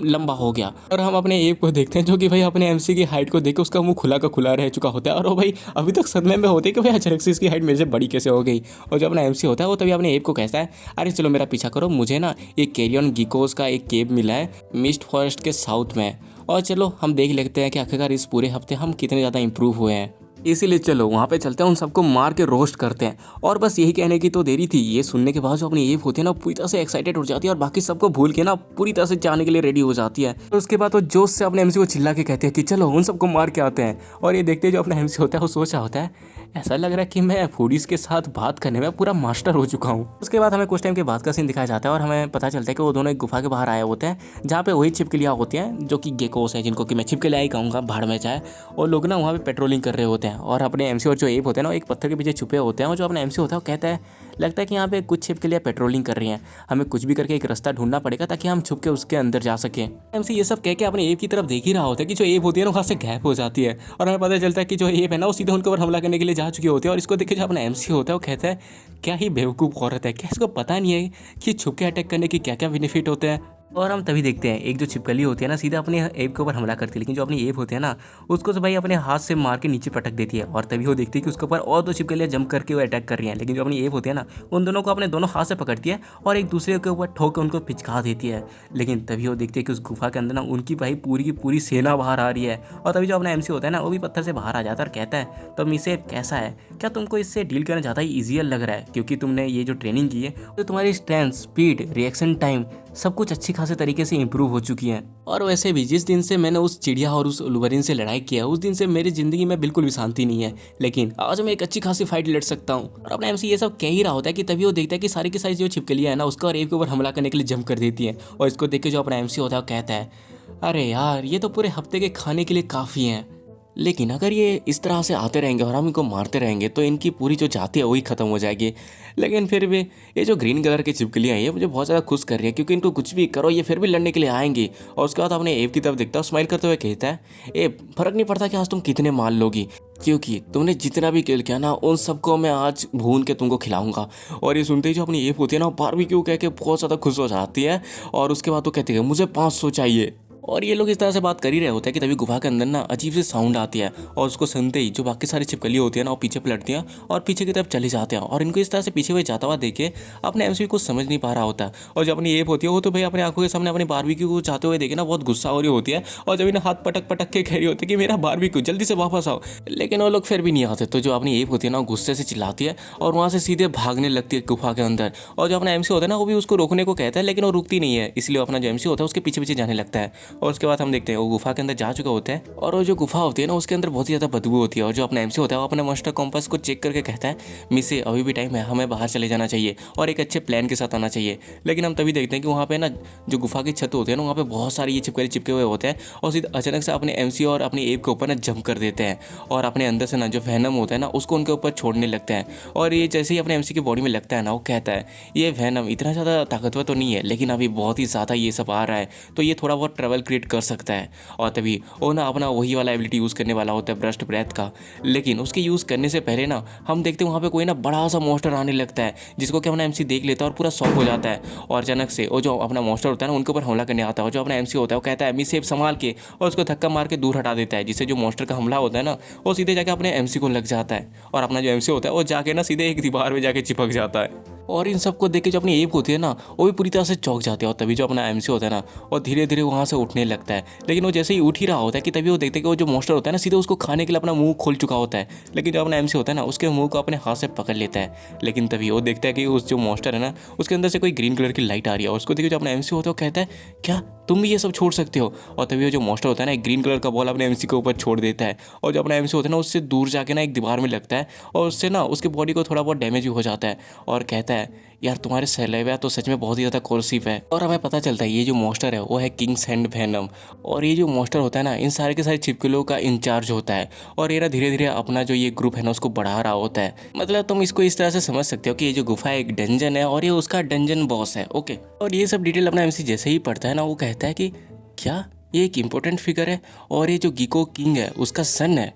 लंबा हो गया। और हम अपने एप को देखते हैं जो कि भाई अपने एमसी की हाइट को देख के उसका मुँह खुला का खुला रह चुका होता है और वो भाई अभी तक सदमे में होते कि भाई अचानक से इसकी हाइट मेरे से बड़ी कैसे हो गई। और जो अपना एमसी होता है वो तभी अपने एप को कहता है अरे चलो मेरा पीछा करो, मुझे ना ये कैरियन गिकोस का एक केव मिला है मिस्ट फॉरेस्ट के साउथ में, और चलो हम देख लेते हैं कि आखिरकार इस पूरे हफ्ते हम कितने ज़्यादा इंप्रूव हुए हैं, इसीलिए चलो वहाँ पे चलते हैं उन सबको मार के रोस्ट करते हैं। और बस यही कहने की तो देरी थी। ये सुनने के बाद जो अपनी एप होती है ना पूरी तरह से एक्साइटेड हो जाती है और बाकी सबको भूल के ना पूरी तरह से जाने के लिए रेडी हो जाती है। और उसके बाद वो जोश से अपने एमसी को चिल्ला के कहते हैं कि चलो उन सबको मार के आते हैं। और ये देखते जो अपना एमसी होता है वो सोचा होता है ऐसा लग रहा है कि मैं फूडीज के साथ बात करने में पूरा मास्टर हो चुका हूँ। उसके बाद हमें कुछ टाइम के बाद का सीन दिखाया जाता है और हमें पता चलता है कि वो दोनों एक गुफा के बाहर आए होते हैं जहाँ पे वही छिपकलियाँ होती हैं जो कि गेकोस हैं, जिनको कि मैं छिपकलियाँ ही कहूँगा, भाड़ में जाए। और लोग ना वहाँ पे पेट्रोलिंग कर रहे होते हैं और अपने एमसी और जो एप होते हैं ना एक पत्थर के पीछे छुपे होते हैं और जो अपना एमसी होता है वो कहता है लगता है कि यहाँ पे कुछ छिप के लिए पेट्रोलिंग कर रही हैं, हमें कुछ भी करके एक रास्ता ढूंढना पड़ेगा ताकि हम छुप के उसके अंदर जा सकें। एमसी ये सब कह के अपने एप की तरफ देख ही रहा होता है कि जो एप होती है ना वहाँ से गायब हो जाती है और हमें पता चलता है कि जो एप है ना वो सीधे उनके ऊपर हमला करने के लिए जा चुकी होती है। और इसको देख के जो अपना एमसी होता है वो कहता है क्या ही बेवकूफ़ औरत है, क्या इसको पता नहीं है कि छुप के अटैक करने की क्या क्या बेनिफिट होते हैं। और हम तभी देखते हैं एक जो छिपकली होती है ना सीधा अपने एप के ऊपर हमला करती है, लेकिन जो अपनी एप होती है ना उसको तो भाई अपने हाथ से मार के नीचे पटक देती है। और तभी वो देखती है कि उसके ऊपर और दो छिपकलियाँ जंप करके वो अटैक कर रही हैं, लेकिन जो अपनी एप होती है ना उन दोनों को अपने दोनों हाथ से पकड़ती है और एक दूसरे के ऊपर ठोक के उनको पिचका देती है। लेकिन तभी वो देखती है कि उस गुफा के अंदर ना उनकी भाई पूरी की पूरी सेना बाहर आ रही है। और तभी जो अपना एमसी होता है ना वो भी पत्थर से बाहर आ जाता है और कहता है तो मिसे कैसा है, क्या तुमको इससे डील करना ज़्यादा ईजियर लग रहा है क्योंकि तुमने ये जो ट्रेनिंग की है तो तुम्हारी स्ट्रेंथ, स्पीड, रिएक्शन टाइम सब कुछ अच्छी खासे तरीके से इंप्रूव हो चुकी है। और वैसे भी जिस दिन से मैंने उस चिड़िया और उस उल्वरिन से लड़ाई किया उस दिन से मेरी जिंदगी में बिल्कुल भी शांति नहीं है, लेकिन आज मैं एक अच्छी खासी फाइट लड़ सकता हूँ। और अपना एमसी ये सब कह ही रहा होता है कि तभी वो देखता है कि सारी की सारी जो छिपकलियाँ है ना उसका और एप के ऊपर हमला करने के लिए जंप कर देती है। और इसको देख के जो अपना एमसी होता है वो कहता है अरे यार ये तो पूरे हफ्ते के खाने के लिए काफ़ी हैं, लेकिन अगर ये इस तरह से आते रहेंगे और हम इनको मारते रहेंगे तो इनकी पूरी जो जाति है वही ख़त्म हो जाएगी। लेकिन फिर भी ये जो ग्रीन कलर की छिपकलियाँ हैं ये मुझे बहुत ज़्यादा खुश कर रही है क्योंकि इनको कुछ भी करो ये फिर भी लड़ने के लिए आएंगी। और उसके बाद अपने एप की तरफ देखता है, स्माइल करते हुए कहता है एप फ़र्क नहीं पड़ता कि आज तुम कितने मार लोगी, क्योंकि तुमने जितना भी किल किया ना उन सबको मैं आज भून के तुमको खिलाऊंगा। और ये सुनते ही जो अपनी एप होती है ना वो बारबेक्यू कह के बहुत ज़्यादा खुश हो जाती है और उसके बाद वो कहती है मुझे 500 चाहिए। और ये लोग इस तरह से बात कर ही रहे होते हैं कि तभी गुफा के अंदर ना अजीब सी साउंड आती है और उसको सुनते ही जो बाकी सारी छिपकली होती है ना वो पीछे पलटती हैं और पीछे की तरफ चले जाते हैं। और इनको इस तरह से पीछे हुए जाता हुआ देखे अपने एमसी को समझ नहीं पा रहा होता। और जब अपनी एप होती है वो तो भाई अपनी आंखों के सामने अपने बारबेक्यू को जाते हुए देखे ना बहुत गुस्सा हो रही होती है और जब इन्हें हाथ पटक पटक के कह रही होती है कि मेरा बारबेक्यू जल्दी से वापस आओ, लेकिन वो लोग फिर भी नहीं आते। तो जो अपनी एप होती है ना वो गुस्से से चिल्लाती है और वहाँ से सीधे भागने लगती है गुफा के अंदर। और जो अपना एमसी होता है ना वो भी उसको रोकने को कहता है, लेकिन वो रुकती नहीं है, इसलिए अपना जो एमसी होता है उसके पीछे पीछे जाने लगता है। और उसके बाद हम देखते हैं वो गुफा के अंदर जा चुका होता है और वो जो गुफा होती है ना उसके अंदर बहुत ही ज़्यादा बदबू होती है। और जो अपना एमसी होता है वो अपने मास्टर कॉम्पास को चेक करके कहता है मिसे अभी भी टाइम है, हमें बाहर चले जाना चाहिए और एक अच्छे प्लान के साथ आना चाहिए। लेकिन हम तभी देखते हैं कि वहाँ पे ना जो गुफा की छत होती है ना वहाँ पे बहुत सारे ये छिपकली चिपके हुए होते हैं और सीधे अचानक से अपने एमसी और अपनी एप के ऊपर ना जंप कर देते हैं और अपने अंदर से ना जो वैनम होता है ना उसको उनके ऊपर छोड़ने लगते हैं। और ये जैसे ही अपने एमसी की बॉडी में लगता है ना वो कहता है ये वैनम इतना ज़्यादा ताकतवर तो नहीं है, लेकिन अभी बहुत ही ज़्यादा ये सब आ रहा है तो ये थोड़ा बहुत ट्रबल क्रिएट कर सकता है। और तभी वो ना अपना वही वाला एबिलिटी यूज़ करने वाला होता है ब्रस्ट ब्रेथ का। लेकिन उसके यूज़ करने से पहले ना हम देखते हैं वहाँ पे कोई ना बड़ा सा मॉन्स्टर आने लगता है जिसको कि अपना एमसी देख लेता है और पूरा शॉक हो जाता है। और अचानक से वो जो अपना मॉन्स्टर होता है ना उनके ऊपर हमला करने आता है और जो अपना एमसी होता है वो कहता है मी सेफ संभाल के और उसको धक्का मार के दूर हटा देता है, जिससे जो मॉन्स्टर का हमला होता है ना वो सीधे जाके अपने एमसी को लग जाता है और अपना जो एमसी होता है वो जाके ना सीधे एक दीवार में जाके चिपक जाता है। और इन सबको देख के जो अपनी एप होती है ना वो भी पूरी तरह से चौंक जाती है। और तभी जो अपना एमसी होता है ना और धीरे धीरे वहाँ से उठने लगता है, लेकिन वो जैसे ही उठ ही रहा होता है कि तभी वो देखते हैं कि वो जो मॉन्स्टर होता है ना सीधे उसको खाने के लिए अपना मुंह खोल चुका होता है। लेकिन जो अपना एमसी होता है ना उसके मुंह को अपने हाथ से पकड़ लेता है। लेकिन तभी वो देखता है कि उस जो मॉन्स्टर है ना उसके अंदर से कोई ग्रीन कलर की लाइट आ रही है और उसको देखिए जो अपना एमसी होता है वो कहता है क्या तुम भी ये सब छोड़ सकते हो। और तभी वो जो मॉन्स्टर होता है ना एक ग्रीन कलर का बॉल अपने एमसी के ऊपर छोड़ देता है और जो अपना एमसी होता है ना उससे दूर जाके ना एक दीवार में लगता है और उससे ना उसकी बॉडी को थोड़ा बहुत डैमेज भी हो जाता है और कहता है यार तुम्हारे सैलेबा तो सच में बहुत ही ज़्यादा कोर्सिव है। और हमें पता चलता है ये जो मॉन्स्टर है वो है किंग्स हैंड वैनम। और ये जो मॉन्स्टर होता है ना इन सारे के सारे छिपकलियों का इंचार्ज होता है और ये ना धीरे धीरे अपना जो ये ग्रुप है ना उसको बढ़ा रहा होता है। मतलब तुम इसको इस तरह से समझ सकते हो कि ये जो गुफा है एक डंजन है और ये उसका डंजन बॉस है। ओके, और ये सब डिटेल अपना एमसी जैसे ही पढ़ता है ना वो कहता है कि क्या ये एक इम्पोर्टेंट फिगर है और ये जो गिको किंग है उसका सन है।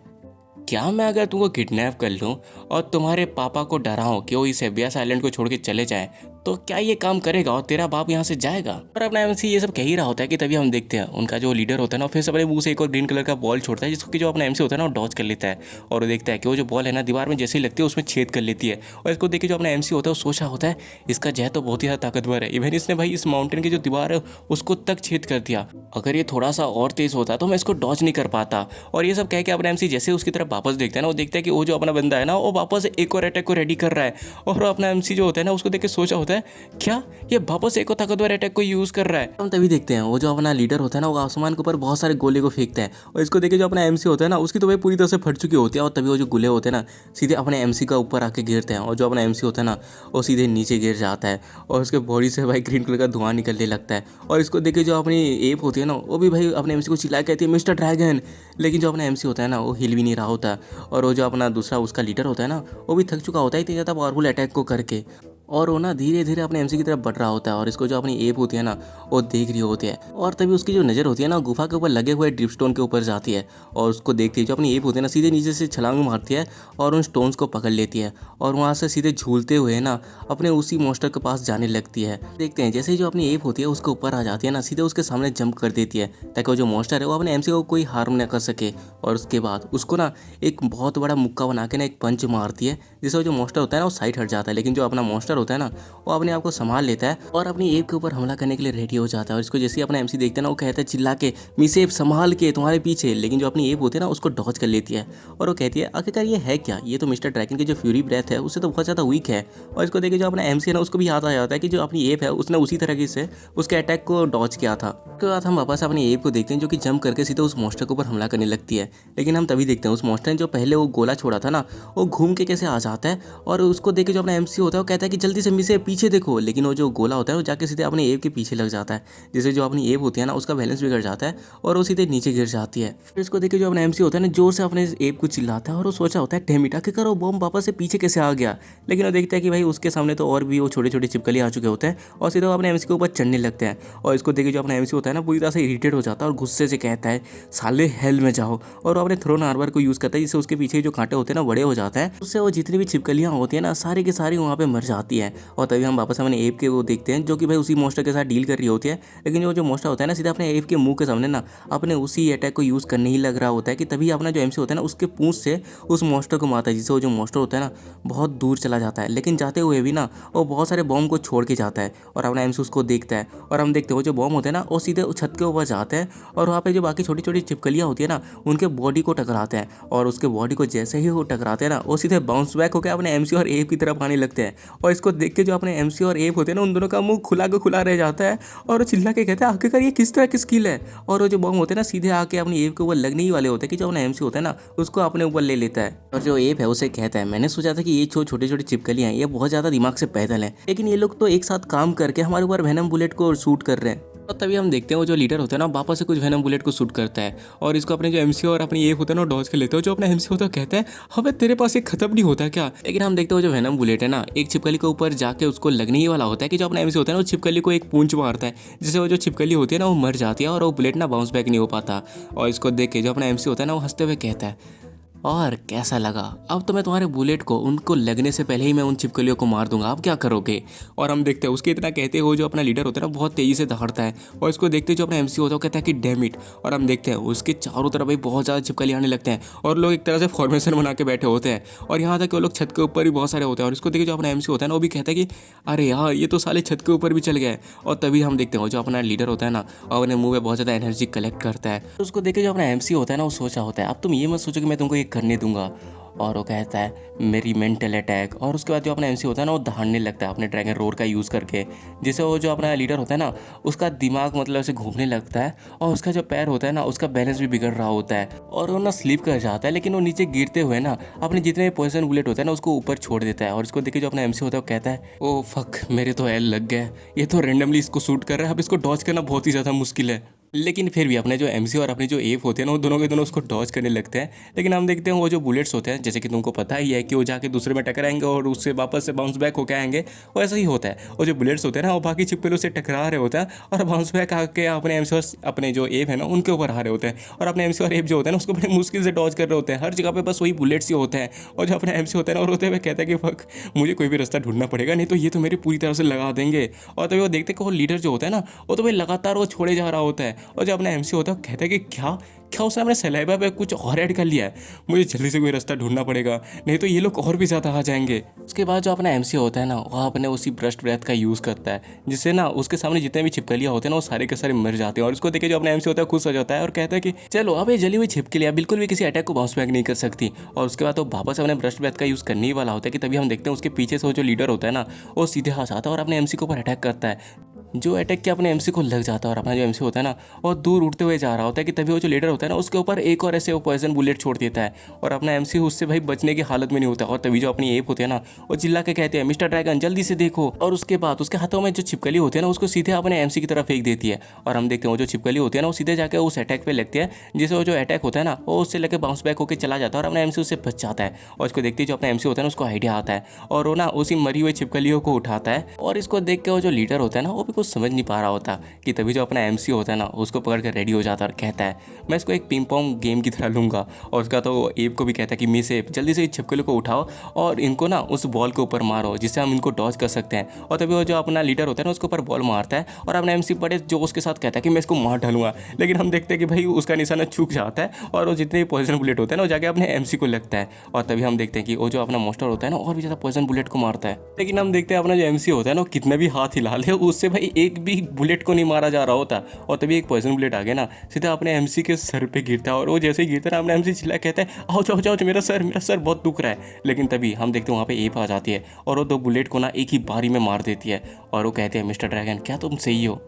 क्या मैं अगर तुमको किडनैप कर लूँ और तुम्हारे पापा को डराऊं कि वो इस एबियास आइलैंड को छोड़ के चले जाए तो क्या ये काम करेगा और तेरा बाप यहाँ से जाएगा। और अपना एमसी ये सब कह ही रहा होता है कि तभी हम देखते हैं उनका जो लीडर होता है ना फिर से अपने मुंह से एक और ग्रीन कलर का बॉल छोड़ता है जिसको कि जो अपना एमसी होता है ना वो डॉज कर लेता है और वो देखता है कि वो जो बॉल है ना दीवार में जैसे ही लगती है उसमें छेद कर लेती है। और इसको देख के जो अपना एमसी होता है वो सोचा होता है इसका जय तो बहुत ही ज़्यादा ताकतवर है, इवन इसने भाई इस माउंटेन की जो दीवार है उसको तक छेद कर दिया, अगर ये थोड़ा सा और तेज होता तो मैं इसको डॉज नहीं कर पाता। और ये सब कह के अपना एमसी जैसे उसकी तरफ वापस देखता है ना वो देखता है कि वो जो अपना बंदा है ना वो वापस एक और अटैक को रेडी कर रहा है। और अपना एमसी जो होता है ना उसको देख के सोचा होता है क्या ये वापस एक और ताकतवर अटैक को यूज कर रहा है। हम तभी देखते हैं वो जो अपना लीडर होता है ना वो आसमान के ऊपर बहुत सारे गोले को फेंकता है और इसको देखे जो अपना एमसी होता है ना उसकी तो भाई पूरी तरह से फट चुकी होती है। और तभी वो जो गोले होते हैं ना सीधे अपने एमसी का ऊपर आके गिरते हैं और जो अपना एमसी होता है ना वो सीधे नीचे गिर जाता है और उसके बॉडी से भाई ग्रीन कलर का धुआं निकलने लगता है। और इसको देखे जो अपनी एप होती होती है ना, वो भी भाई अपने एमसी को चिल्ला के कहती है मिस्टर ड्रैगन। लेकिन जो अपना एमसी होता है ना वो हिल भी नहीं रहा होता। और वो जो अपना दूसरा उसका लीडर होता है ना वो भी थक चुका होता है इतनी ज़्यादा पावरफुल अटैक को करके। और वो ना धीरे धीरे अपने एमसी की तरफ बढ़ रहा होता है और इसको जो अपनी एप होती है ना वो देख रही होती है। और तभी उसकी जो नज़र होती है ना गुफा के ऊपर लगे हुए ड्रिप स्टोन के ऊपर जाती है और उसको देखती है। जो अपनी एप होती है ना सीधे नीचे से छलांग मारती है और उन स्टोन्स को पकड़ लेती है और वहाँ से सीधे झूलते हुए ना अपने उसी मॉन्स्टर के पास जाने लगती है। देखते हैं जैसे ही जो अपनी एप होती है उसके ऊपर आ जाती है ना सीधे उसके सामने जंप कर देती है ताकि वो जो मॉन्स्टर है वो अपने एमसी को कोई हार्म न कर सके। और उसके बाद उसको ना एक बहुत बड़ा मुक्का बना के ना एक पंच मारती है जिससे वो जो मॉन्स्टर होता है ना वो साइड हट जाता है। लेकिन जो अपना मॉन्स्टर होता है ना वो अपने आप को संभाल लेता है और अपनी एप के ऊपर हमला करने के लिए रेडी हो जाता है। और इसको जैसे ही अपना एमसी देखता है ना वो कहता है चिल्ला के मिस एप संभाल के तुम्हारे पीछे। लेकिन जो अपनी एप होती है ना उसको डॉज कर लेती है और वो कहती है आखिरकार ये है क्या, ये तो मिस्टर ड्रैगन की जो फ्यूरी ब्रेथ है उससे तो बहुत ज़्यादा वीक है। और इसको देखे जो अपना एमसी है ना उसको भी याद आ जाता है कि जो अपनी एप है उसने उसी तरीके से उसके अटैक को डॉज किया था। उसके बाद हम वापस अपनी एप को देखते हैं जो कि जंप करके सीधे उस मॉन्स्टर के ऊपर हमला करने लगती है। लेकिन हम तभी देखते हैं उस मॉन्स्टर ने जो पहले वो गोला छोड़ा था ना वो घूम के कैसे आ जाता है और उसको देख के जो अपना एमसी होता है वो कहता है कि जल्दी से मिस एप पीछे देखो। लेकिन वो जो गोला होता है वो जाके सीधे अपने एप के पीछे लग जाता है जिससे जो अपनी एप होती है ना उसका बैलेंस बिगड़ जाता है और वो सीधे नीचे गिर जाती है। फिर इसको देख के जो अपना एमसी होता है ना जोर से अपने एप को चिल्लाता है और वो सोचा होता है टेमिटा के करो बॉम्ब वापस से पीछे कैसे आ गया। लेकिन वो देखता है कि भाई उसके सामने तो और भी वो छोटे छोटे छिपकली आ चुके होते हैं और सीधे वो अपने एमसी के ऊपर चढ़ने लगते हैं। और इसको देख के जो अपना एमसी होता है ना पूरी तरह से इरिटेट हो जाता है और गुस्से से कहता है साले हेल में जाओ। और वो अपने थ्रोन आर्मर को यूज़ करता है जिससे उसके पीछे जो कांटे होते हैं ना बड़े हो जाते हैं। उससे वो जितनी भी छिपकलियाँ होती है ना सारी की सारी वहाँ पे मर जाती है। और तभी हम वापस अपने एप के वो देखते हैं जो कि भाई उसी मॉन्स्टर के साथ डील कर रही होती है। लेकिन जो मॉन्स्टर होता है ना सीधा अपने एप के मुंह के सामने ना अपने उसी अटैक को यूज़ करने ही लग रहा होता है कि तभी अपना जो एमसी होता है ना उसके पूंछ से उस मॉन्स्टर को मारता है जिससे वो जो मॉन्स्टर होता है ना बहुत दूर चला जाता है। लेकिन जाते हुए भी ना वो बहुत सारे बॉम्ब को छोड़ के जाता है और अपना एमसी उसको देखता है। और हम देखते हैं वो जो बॉम्ब होते हैं ना वो सीधे छत के ऊपर जाते हैं और वहाँ पे जो बाकी छोटी छोटी छिपकलियाँ होती है ना उनके बॉडी को टकराते हैं। और उसके बॉडी को जैसे ही वो टकराते हैं ना वो सीधे बाउंस बैक होकर अपने एमसी और एप की तरफ आने लगते हैं। और इसको देख के जो अपने एमसी और एप होते हैं ना उन दोनों का मुंह खुला के खुला रह जाता है और वो चिल्ला के कहते हैं आखिरकार ये किस तरह की स्किल है। और वो जो बॉम्ब होते हैं ना सीधे आके अपनी एप के ऊपर लगने ही वाले होते हैं कि जो अपना एमसी होता है ना उसको अपने ऊपर ले लेता है। और जो एप है उसे कहता है मैंने सोचा था कि ये छोटे छोटे चिपकलियाँ हैं ये बहुत ज़्यादा दिमाग से पैदल हैं लेकिन ये लोग तो एक साथ काम करके हमारे ऊपर वेनम बुलेट को शूट कर रहे हैं। और तभी हम देखते हैं वो जो लीडर होता है ना वापस से कुछ वेनम बुलेट को शूट करता है और इसको अपने जो एमसी और अपनी एप होता है ना डॉज कर लेते हो। जो अपना एमसी होता है कहता है हमें तेरे पास ये खत्म नहीं होता क्या। लेकिन हम देखते हो जो वेनम बुलेट है ना एक छिपकली के ऊपर जाके उसको लगने ही वाला होता है कि जो अपना एमसी होता है ना वो छिपकली को एक पूंछ मारता है जिससे वो जो छिपकली होती है ना वो मर जाती है और वो बुलेट ना बाउंस बैक नहीं हो पाता। और इसको देख के जो अपना एमसी होता है ना वो हंसते हुए कहता है और कैसा लगा, अब तो मैं तुम्हारे बुलेट को उनको लगने से पहले ही मैं उन छिपकलियों को मार दूंगा, अब क्या करोगे। और हम देखते हैं उसके इतना कहते हो जो अपना लीडर होता है ना बहुत तेज़ी से दहाड़ता है और इसको देखते जो अपना एमसी होता है वो कहता है कि डैम इट। और हम देखते हैं उसके चारों तरफ भाई बहुत ज़्यादा छिपकली आने लगते हैं और लोग एक तरह से फॉर्मेशन बना के बैठे होते हैं और यहाँ तक कि वो लोग छत के ऊपर भी बहुत सारे होते हैं। और इसको देखिए जो अपना एमसी होता है ना वो भी कहता है कि अरे यार ये तो साले छत के ऊपर भी चल गए। और तभी हम देखते हैं जो अपना लीडर होता है ना और अपने मुंह में बहुत ज़्यादा एनर्जी कलेक्ट करता है। तो उसको देखे जो अपना एमसी होता है ना वो सोचा होता है अब तुम ये मत सोचो कि मैं तुमको ये करने दूंगा। और वो कहता है मेरी मेंटल अटैक। और उसके बाद जो अपना एमसी होता है ना वो दहाड़ने लगता है अपने ड्रैगन रोर का यूज़ करके जिससे वो जो अपना लीडर होता है ना उसका दिमाग मतलब ऐसे घूमने लगता है और उसका जो पैर होता है ना उसका बैलेंस भी बिगड़ रहा होता है और वो ना स्लिप कर जाता है। लेकिन वो नीचे गिरते हुए ना अपने जितने भी पोइजन बुलेट होता है ना उसको ऊपर छोड़ देता है। और इसको देखिए जो अपना एमसी होता है वो कहता है ओ फक मेरे तो एल लग गया, ये तो रेंडमली इसको शूट कर रहा है, अब इसको डॉज करना बहुत ही ज़्यादा मुश्किल है। लेकिन फिर भी अपने जो एमसी और अपनी जो एप होते हैं ना वो दोनों के दोनों उसको डॉज करने लगते हैं। लेकिन हम देखते हैं वो जो बुलेट्स होते हैं जैसे कि तुमको पता ही है कि वो जाके दूसरे में टकराएंगे और उससे वापस से बाउंस बैक होकर आएंगे, वो ऐसा ही होता है। और जो बुलेट्स होते हैं ना वो बाकी छिपकलियों से टकरा रहे होते हैं और बाउंस बैक आके अपने एमसी और अपने जो एप है ना उनके ऊपर आ रहे होते हैं। और अपने एमसी और एप जो होते हैं ना उसको बड़े मुश्किल से डॉज कर रहे होते हैं, हर जगह पे बस वही बुलेट्स ही होते हैं। और जो अपना एमसी होता है ना और होते हुए कहता है कि फक मुझे कोई भी रास्ता ढूंढना पड़ेगा नहीं तो ये तो मेरी पूरी तरह से लगा देंगे। और तभी वो देखते कि वो लीडर जो होता है ना वो तो भाई लगातार वो छोड़े जा रहा होता है। और जो अपना एमसी होता है कहता है कि क्या क्या उसने अपने सलाइवा पे कुछ और ऐड कर लिया है, मुझे जल्दी से कोई रास्ता ढूंढना पड़ेगा नहीं तो ये लोग और भी ज़्यादा आ जाएंगे। उसके बाद जो अपना एमसी होता है ना वो अपने उसी ब्रस्ट ब्रेथ का यूज़ करता है जिससे ना उसके सामने जितने भी छिपकलियाँ होते हैं ना वो सारे के सारे मर जाते हैं। और उसको देखे जो अपना एमसी होता है खुश हो जाता है और कहता है कि चलो अब ये जली हुई छिपकलियाँ बिल्कुल भी किसी अटैक को बाउंस बैक नहीं कर सकती। और उसके बाद वो वापस अपने ब्रस्ट ब्रेथ का यूज़ करने ही वाला होता है कि तभी हम देखते हैं उसके पीछे से वो जो लीडर होता है ना वो सीधे आ जाता है और अपने एमसी के ऊपर अटैक करता है। जो अटैक के अपने एमसी को लग जाता है और अपना जो एमसी होता है ना और दूर उड़ते हुए जा रहा होता है कि तभी वो जो लीडर होता है ना उसके ऊपर एक और ऐसे वो पॉइजन बुलेट छोड़ देता है और अपना एमसी उससे भाई बचने की हालत में नहीं होता। और तभी जो अपनी एप होती है ना वो चिल्ला के कहते हैं मिस्टर ड्रैगन जल्दी से देखो, और उसके बाद उसके हाथों में जो छिपकली होती है ना उसको सीधे अपने एमसी की तरफ फेंक देती है। और हम देखते हैं वो जो छिपकली होती है ना वो सीधे जाकर उस अटैक पे लगती है, जिससे वो जो अटैक होता है ना वो उससे लेकर बाउंस बैक होकर चला जाता है और अपना एमसी उससे बच जाता है। और उसको देखते ही जो अपना एमसी होता है ना उसको आइडिया आता है और वो ना उसी मरी हुई छिपकलियों को उठाता है। और इसको देख के वो जो लीडर होता है ना वो भी कुछ समझ नहीं पा रहा होता कि तभी जो अपना एमसी होता है ना उसको पकड़ कर रेडी हो जाता है और कहता है मैं इसको एक पिंग पोंग गेम की तरह लूँगा। और उसका तो एप को भी कहता है कि मिस एप जल्दी से इस छिपकली को उठाओ और इनको ना उस बॉल के ऊपर मारो जिससे हम इनको डॉज कर सकते हैं। और तभी वो जो अपना लीडर होता है ना उसके ऊपर बॉल मारता है और अपना एमसी बड़े जोश के साथ कहता है कि मैं इसको मार डालूंगा। लेकिन हम देखते हैं कि भाई उसका निशाना चूक जाता है और वो जितने भी पॉइजन बुलेट होता है ना वो जाके अपने एमसी को लगता है। और तभी हम देखते हैं कि वो जो अपना मोस्टर होता है ना और भी ज़्यादा पॉइजन बुलेट को मारता है। लेकिन हम देखते हैं अपना जो एमसी होता है ना कितना भी हाथ हिला ले उससे भाई एक भी बुलेट को नहीं मारा जा रहा होता। और तभी एक पॉइजन बुलेट आ गया ना सीधा अपने एमसी के सर पे गिरता है और वो जैसे ही गिरता है ना अपना एमसी चिल्ला कहता है आओ जाओ जाओ मेरा सर बहुत दुख रहा है। लेकिन तभी हम देखते हैं वहाँ पे एप आ जाती है और वो 2 बुलेट को ना एक ही बारी में मार देती है। और वो कहते हैं मिस्टर ड्रैगन क्या तुम सही हो।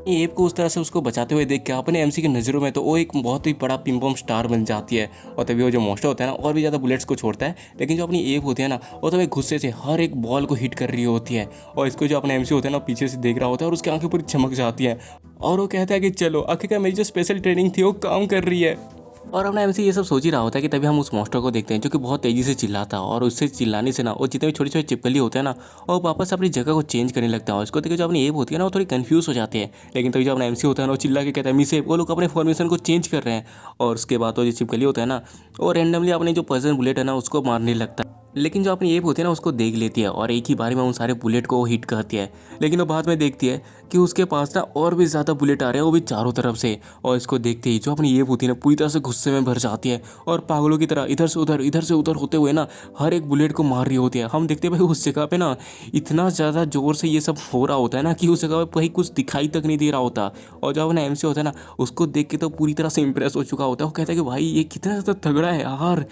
एप को उस तरह से उसको बचाते हुए देख के अपने एमसी की नज़रों में तो वो एक बहुत ही बड़ा पिंपम स्टार बन जाती है। और तभी वो जो मोस्टर होता है ना और भी ज़्यादा बुलेट्स को छोड़ता है। लेकिन जो अपनी एप होती है ना वो तो एक गुस्से से हर एक बॉल को हिट कर रही होती है। और इसको जो अपना एमसी होता है ना पीछे से देख रहा होता है और उसकी आंखें पूरी चमक जाती है और वो कहता है कि चलो आखिरकार मेरी जो स्पेशल ट्रेनिंग थी वो काम कर रही है। और अपना एमसी ये सब सोच ही रहा होता है कि तभी हम उस मॉन्स्टर को देखते हैं जो कि बहुत तेज़ी से चिल्लाता है और उससे चिल्लाने से ना वो जितने भी छोटी छोटी चिपकली होते हैं ना और वापस अपनी जगह को चेंज करने लगता है। और उसको देखिए जो अपनी एप होती है ना वो थोड़ी कंफ्यूज हो जाती है। लेकिन तभी जो अपना एमसी होता है ना वो चिल्ला के कहता है मिसे वो लोग अपने फॉर्मेशन को चेंज कर रहे हैं। और उसके बाद वो जो चिपकली होता है ना वो रैंडमली अपने जो पॉइजन बुलेट है ना उसको मारने लगता है। लेकिन जो अपनी एप होती है ना उसको देख लेती है और एक ही बारी में उन सारे बुलेट को हिट करती है। लेकिन वो बाद में देखती है कि उसके पास ना और भी ज़्यादा बुलेट आ रहे हैं वो भी चारों तरफ से। और इसको देखते ही जो अपनी एप होती है ना पूरी तरह से गुस्से में भर जाती है और पागलों की तरह इधर से उधर होते हुए ना हर एक बुलेट को मार रही होती है। हम देखते हैं भाई उस जगह पे ना इतना ज़्यादा जोर से ये सब हो रहा होता है ना कि उस जगह पे कहीं कुछ दिखाई तक नहीं दे रहा होता। और जो अपना एमसी होता है ना उसको देख के तो पूरी तरह से इंप्रेस हो चुका होता है। वो कहता है कि भाई ये कितना ज़्यादा तगड़ा है यार।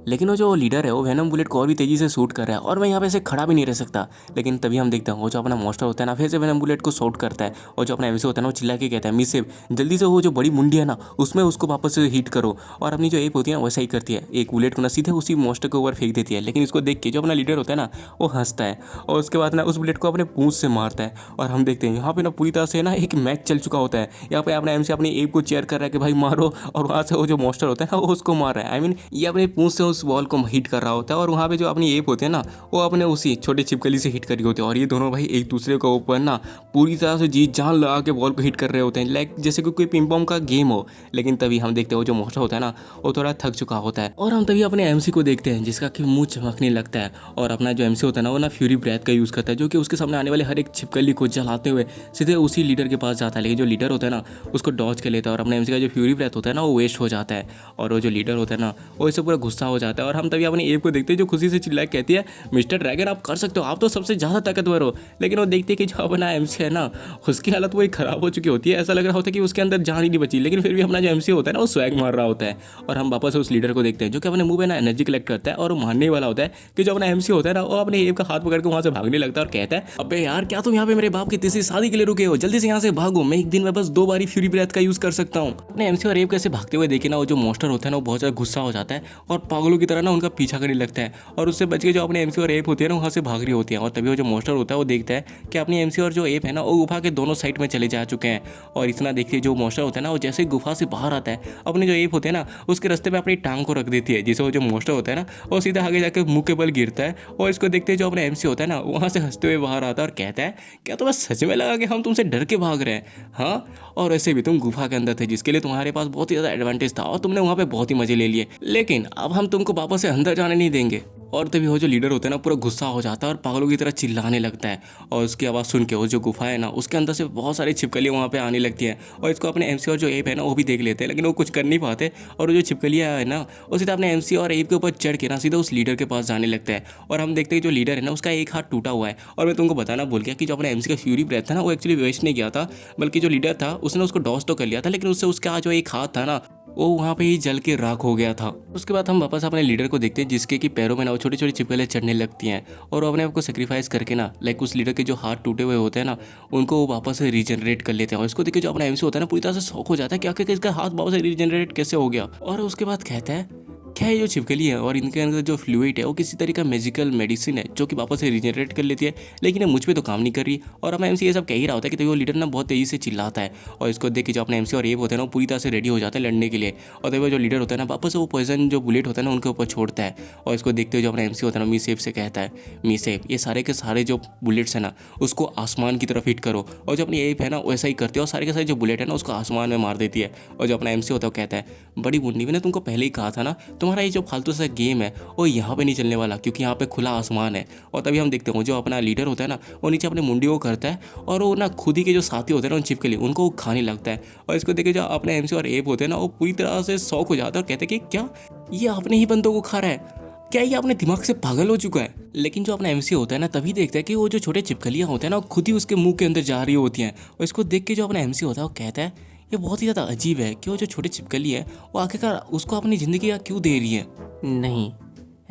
लेकिन वो जो लीडर है वो वेनम बुलेट को और भी तेज़ी से शूट कर रहा है और मैं यहाँ पे ऐसे खड़ा भी नहीं रह सकता। लेकिन तभी हम देखते हैं वो जो अपना मॉन्स्टर होता है ना फिर से वेनम बुलेट को शॉट करता है और जो अपना एमसी होता है ना वो चिल्ला के कहता है मिस जल्दी से वो जो बड़ी मुंडी है ना उसमें उसको वापस से हिट करो। और अपनी जो एप होती है ना वैसा ही करती है, एक बुलेट को ना सीधे उसी मॉन्स्टर के ऊपर फेंक देती है। लेकिन इसको देख के जो अपना लीडर होता है ना वो हंसता है और उसके बाद ना उस बुलेट को अपने पूंछ से मारता है। और हम देखते हैं यहाँ पे ना पूरी तरह से ना एक मैच चल चुका होता है। यहाँ पे अपना एमसी अपनी एप को चेयर कर रहा है कि भाई मारो और वहाँ से वो जो मॉन्स्टर होता है ना वो उसको मार रहा है। आई मीन ये अपनी पूंछ से उस बॉल को हिट कर रहा होता है और वहाँ पे जो अपनी एप होते हैं ना वो अपने उसी छोटे छिपकली से हिट कर रही होती है। और ये दोनों भाई एक दूसरे के ऊपर ना पूरी तरह से जी जान लगा के बॉल को हिट कर रहे होते हैं लाइक जैसे कि कोई पिंग पोंग का गेम हो। लेकिन तभी हम देखते हैं वो जो मॉन्स्टर होता है ना वो थोड़ा थक चुका होता है और हम तभी अपने एमसी को देखते हैं जिसका कि मुंह चमकने लगता है। और अपना जो एमसी होता है ना वो ना फ्यूरी ब्रेथ का यूज़ करता है जो कि उसके सामने आने वाले हर एक छिपकली को जलाते हुए सीधे उसी लीडर के पास जाता है। लेकिन जो लीडर होता है ना उसको डॉज कर लेता है और अपने एमसी का जो फ्यूरी ब्रेथ होता है ना वो वेस्ट हो जाता है। और वो जो लीडर होता है ना वो इससे पूरा गुस्सा हो जाता है। और हम तभी अपनी एप को देखते हैं जो खुशी से चिल्ला के कहती है मिस्टर ड्रैगन आप कर सकते हो, आप तो सबसे ज़्यादा ताकतवर हो। लेकिन वो देखती है कि जो अपना एमसी है ना उसकी हालत वही ख़राब हो चुकी होती है, ऐसा लग रहा होता है कि उसके अंदर जान ही नहीं बची। लेकिन फिर भी अपना जो एमसी होता है ना वो स्वैग मार रहा होता है। और हम वापस उस लीडर को देखते हैं जो कि अपने मुंह में ना एनर्जी कलेक्ट करता है और वो मारने वाला होता है कि जो अपना एमसी होता है ना वो अपने एप का हाथ पकड़ के वहाँ से भागने लगता है और कहता है अबे यार क्या तुम यहाँ पे मेरे बाप की तीसरी शादी के लिए रुके हो, जल्दी से यहाँ से भागो, मैं एक दिन में बस 2 बारी फ्यूरी ब्रेथ का यूज़ कर सकता हूँ। अपने एमसी और एप कैसे भागते हुए देखे ना वो जो मॉन्स्टर होता है ना वो बहुत ज़्यादा गुस्सा हो जाता है और पागलों की तरह ना उनका पीछा करने लगता है। और उससे बच के जो अपने एमसी और एप होती है ना वहाँ से भाग रही होती है। और तभी वो जो मॉन्स्टर होता है वो देखता है कि अपनी एमसी और जो एप है ना वो गुफा के दोनों साइड में चले जा चुके हैं। और इतना देखिए जो मॉन्स्टर होता है ना वो जैसे गुफा से बाहर आता है अपने जो एप होते हैं ना उसके रास्ते पे अपनी टांग को रख देती है, जिससे वो जो मॉन्स्टर होता है ना वो सीधा आगे जाकर मुंह के बल गिरता है। और इसको देखते जो अपना एमसी होता है ना वहाँ से हंसते हुए बाहर आता है और कहता है क्या तुम्हें सच में लगा कि हम तुमसे डर के भाग रहे हैं? हाँ, और ऐसे भी तुम गुफा के अंदर थे जिसके लिए तुम्हारे पास बहुत ही ज़्यादा एडवांटेज था और तुमने वहाँ पे बहुत ही मजे ले लिए, लेकिन अब हम तुमको वापस से अंदर जाने नहीं देंगे। और तभी वो जो लीडर होता है ना पूरा गुस्सा हो जाता है और पागलों की तरह चिल्लाने लगता है। और उसकी आवाज़ सुन के वो जो गुफा है ना उसके अंदर से बहुत सारी छिपकलियाँ वहाँ पे आने लगती हैं। और इसको अपने एमसी और जो एप है ना वो भी देख लेते हैं, लेकिन वो कुछ कर नहीं पाते। और वो जो छिपकलियाँ है ना वो सीधा अपने एमसी और एप के ऊपर चढ़ के ना सीधा उस लीडर के पास जाने लगता है। और हम देखते हैं जो लीडर है ना उसका एक हाथ टूटा हुआ है। और मैं तुमको बताना भूल गया कि जो अपने एमसी का फ्यूरी ब्रेथ था ना वो एक्चुअली वेस्ट नहीं गया था, बल्कि जो लीडर था उसने उसको डॉस तो कर लिया था, लेकिन उससे उसका जो एक हाथ था ना वो वहाँ पे ही जल के राख हो गया था। उसके बाद हम वापस अपने लीडर को देखते हैं जिसके कि पैरों में ना वो छोटी छोटी छिपकलियाँ चढ़ने लगती हैं और वो अपने आप को सेक्रीफाइस करके ना लाइक उस लीडर के जो हाथ टूटे हुए होते हैं ना उनको वो वापस से रीजनरेट कर लेते हैं। और इसको देखिए जो अपना एमसी होता है ना पूरी तरह से शौक हो जाता है कि आखिर इसका हाथ वापस से रीजनरेट कैसे हो गया। और उसके बाद कहता है क्या ये जो छिपकली है और इनके अंदर जो फ्लूइड है वो किसी तरह का मैजिकल मेडिसिन है जो कि वापस से रीजनरेट कर लेती है, लेकिन ये मुझ पे तो काम नहीं कर रही। और अपना एमसी ये सब कह ही रहा होता है कि तभी वो लीडर ना बहुत तेजी से चिल्लाता है और इसको देख के जो अपने एमसी और एब होते हैं ना वो पूरी तरह से रेडी हो जाते हैं लड़ने के लिए। और तभी वो जो लीडर होता है ना वापस से वो पॉइजन जो बुलेट होता है ना उनके ऊपर छोड़ता है। और इसको देखते हुए जो अपना एमसी होता है ना मीसेप से कहता है, मीसेप ये सारे के सारे जो बुलेट्स है ना उसको आसमान की तरफ हिट करो। और जो अपनी एब है ना वैसा ही करती है और सारे के सारे जो बुलेट है ना उसको आसमान में मार देती है। और जो अपना एमसी होता है वो कहता है, बड़ी मुन्नी मैंने तुमको पहले ही कहा था ना तुम्हारा ये जो फालतू सा गेम है वो यहाँ पे नहीं चलने वाला क्योंकि यहाँ पे खुला आसमान है। और तभी हम देखते हैं जो अपना लीडर होता है ना वो नीचे अपने मुंडियों को करता है और वो ना खुद ही के जो साथी होते हैं ना उन छिपकली उनको वो खाने लगता है। और इसको देखे जो अपने एमसी और एब होते हैं ना वो पूरी तरह से शौक हो जाता है और कहते हैं कि क्या ये अपने ही बंदों को खा रहा है, क्या ये अपने दिमाग से पागल हो चुका है। लेकिन जो अपना एमसी होता है ना तभी देखता है कि वो जो छोटे छिपकलियाँ होते हैं ना वो खुद ही उसके मुंह के अंदर जा रही होती हैं। और इसको देख के जो अपना एमसी होता है वो कहता है ये बहुत ही ज़्यादा अजीब है कि वो जो छोटे छिपकली है वो आखिरकार उसको अपनी ज़िंदगी का क्यों दे रही है। नहीं,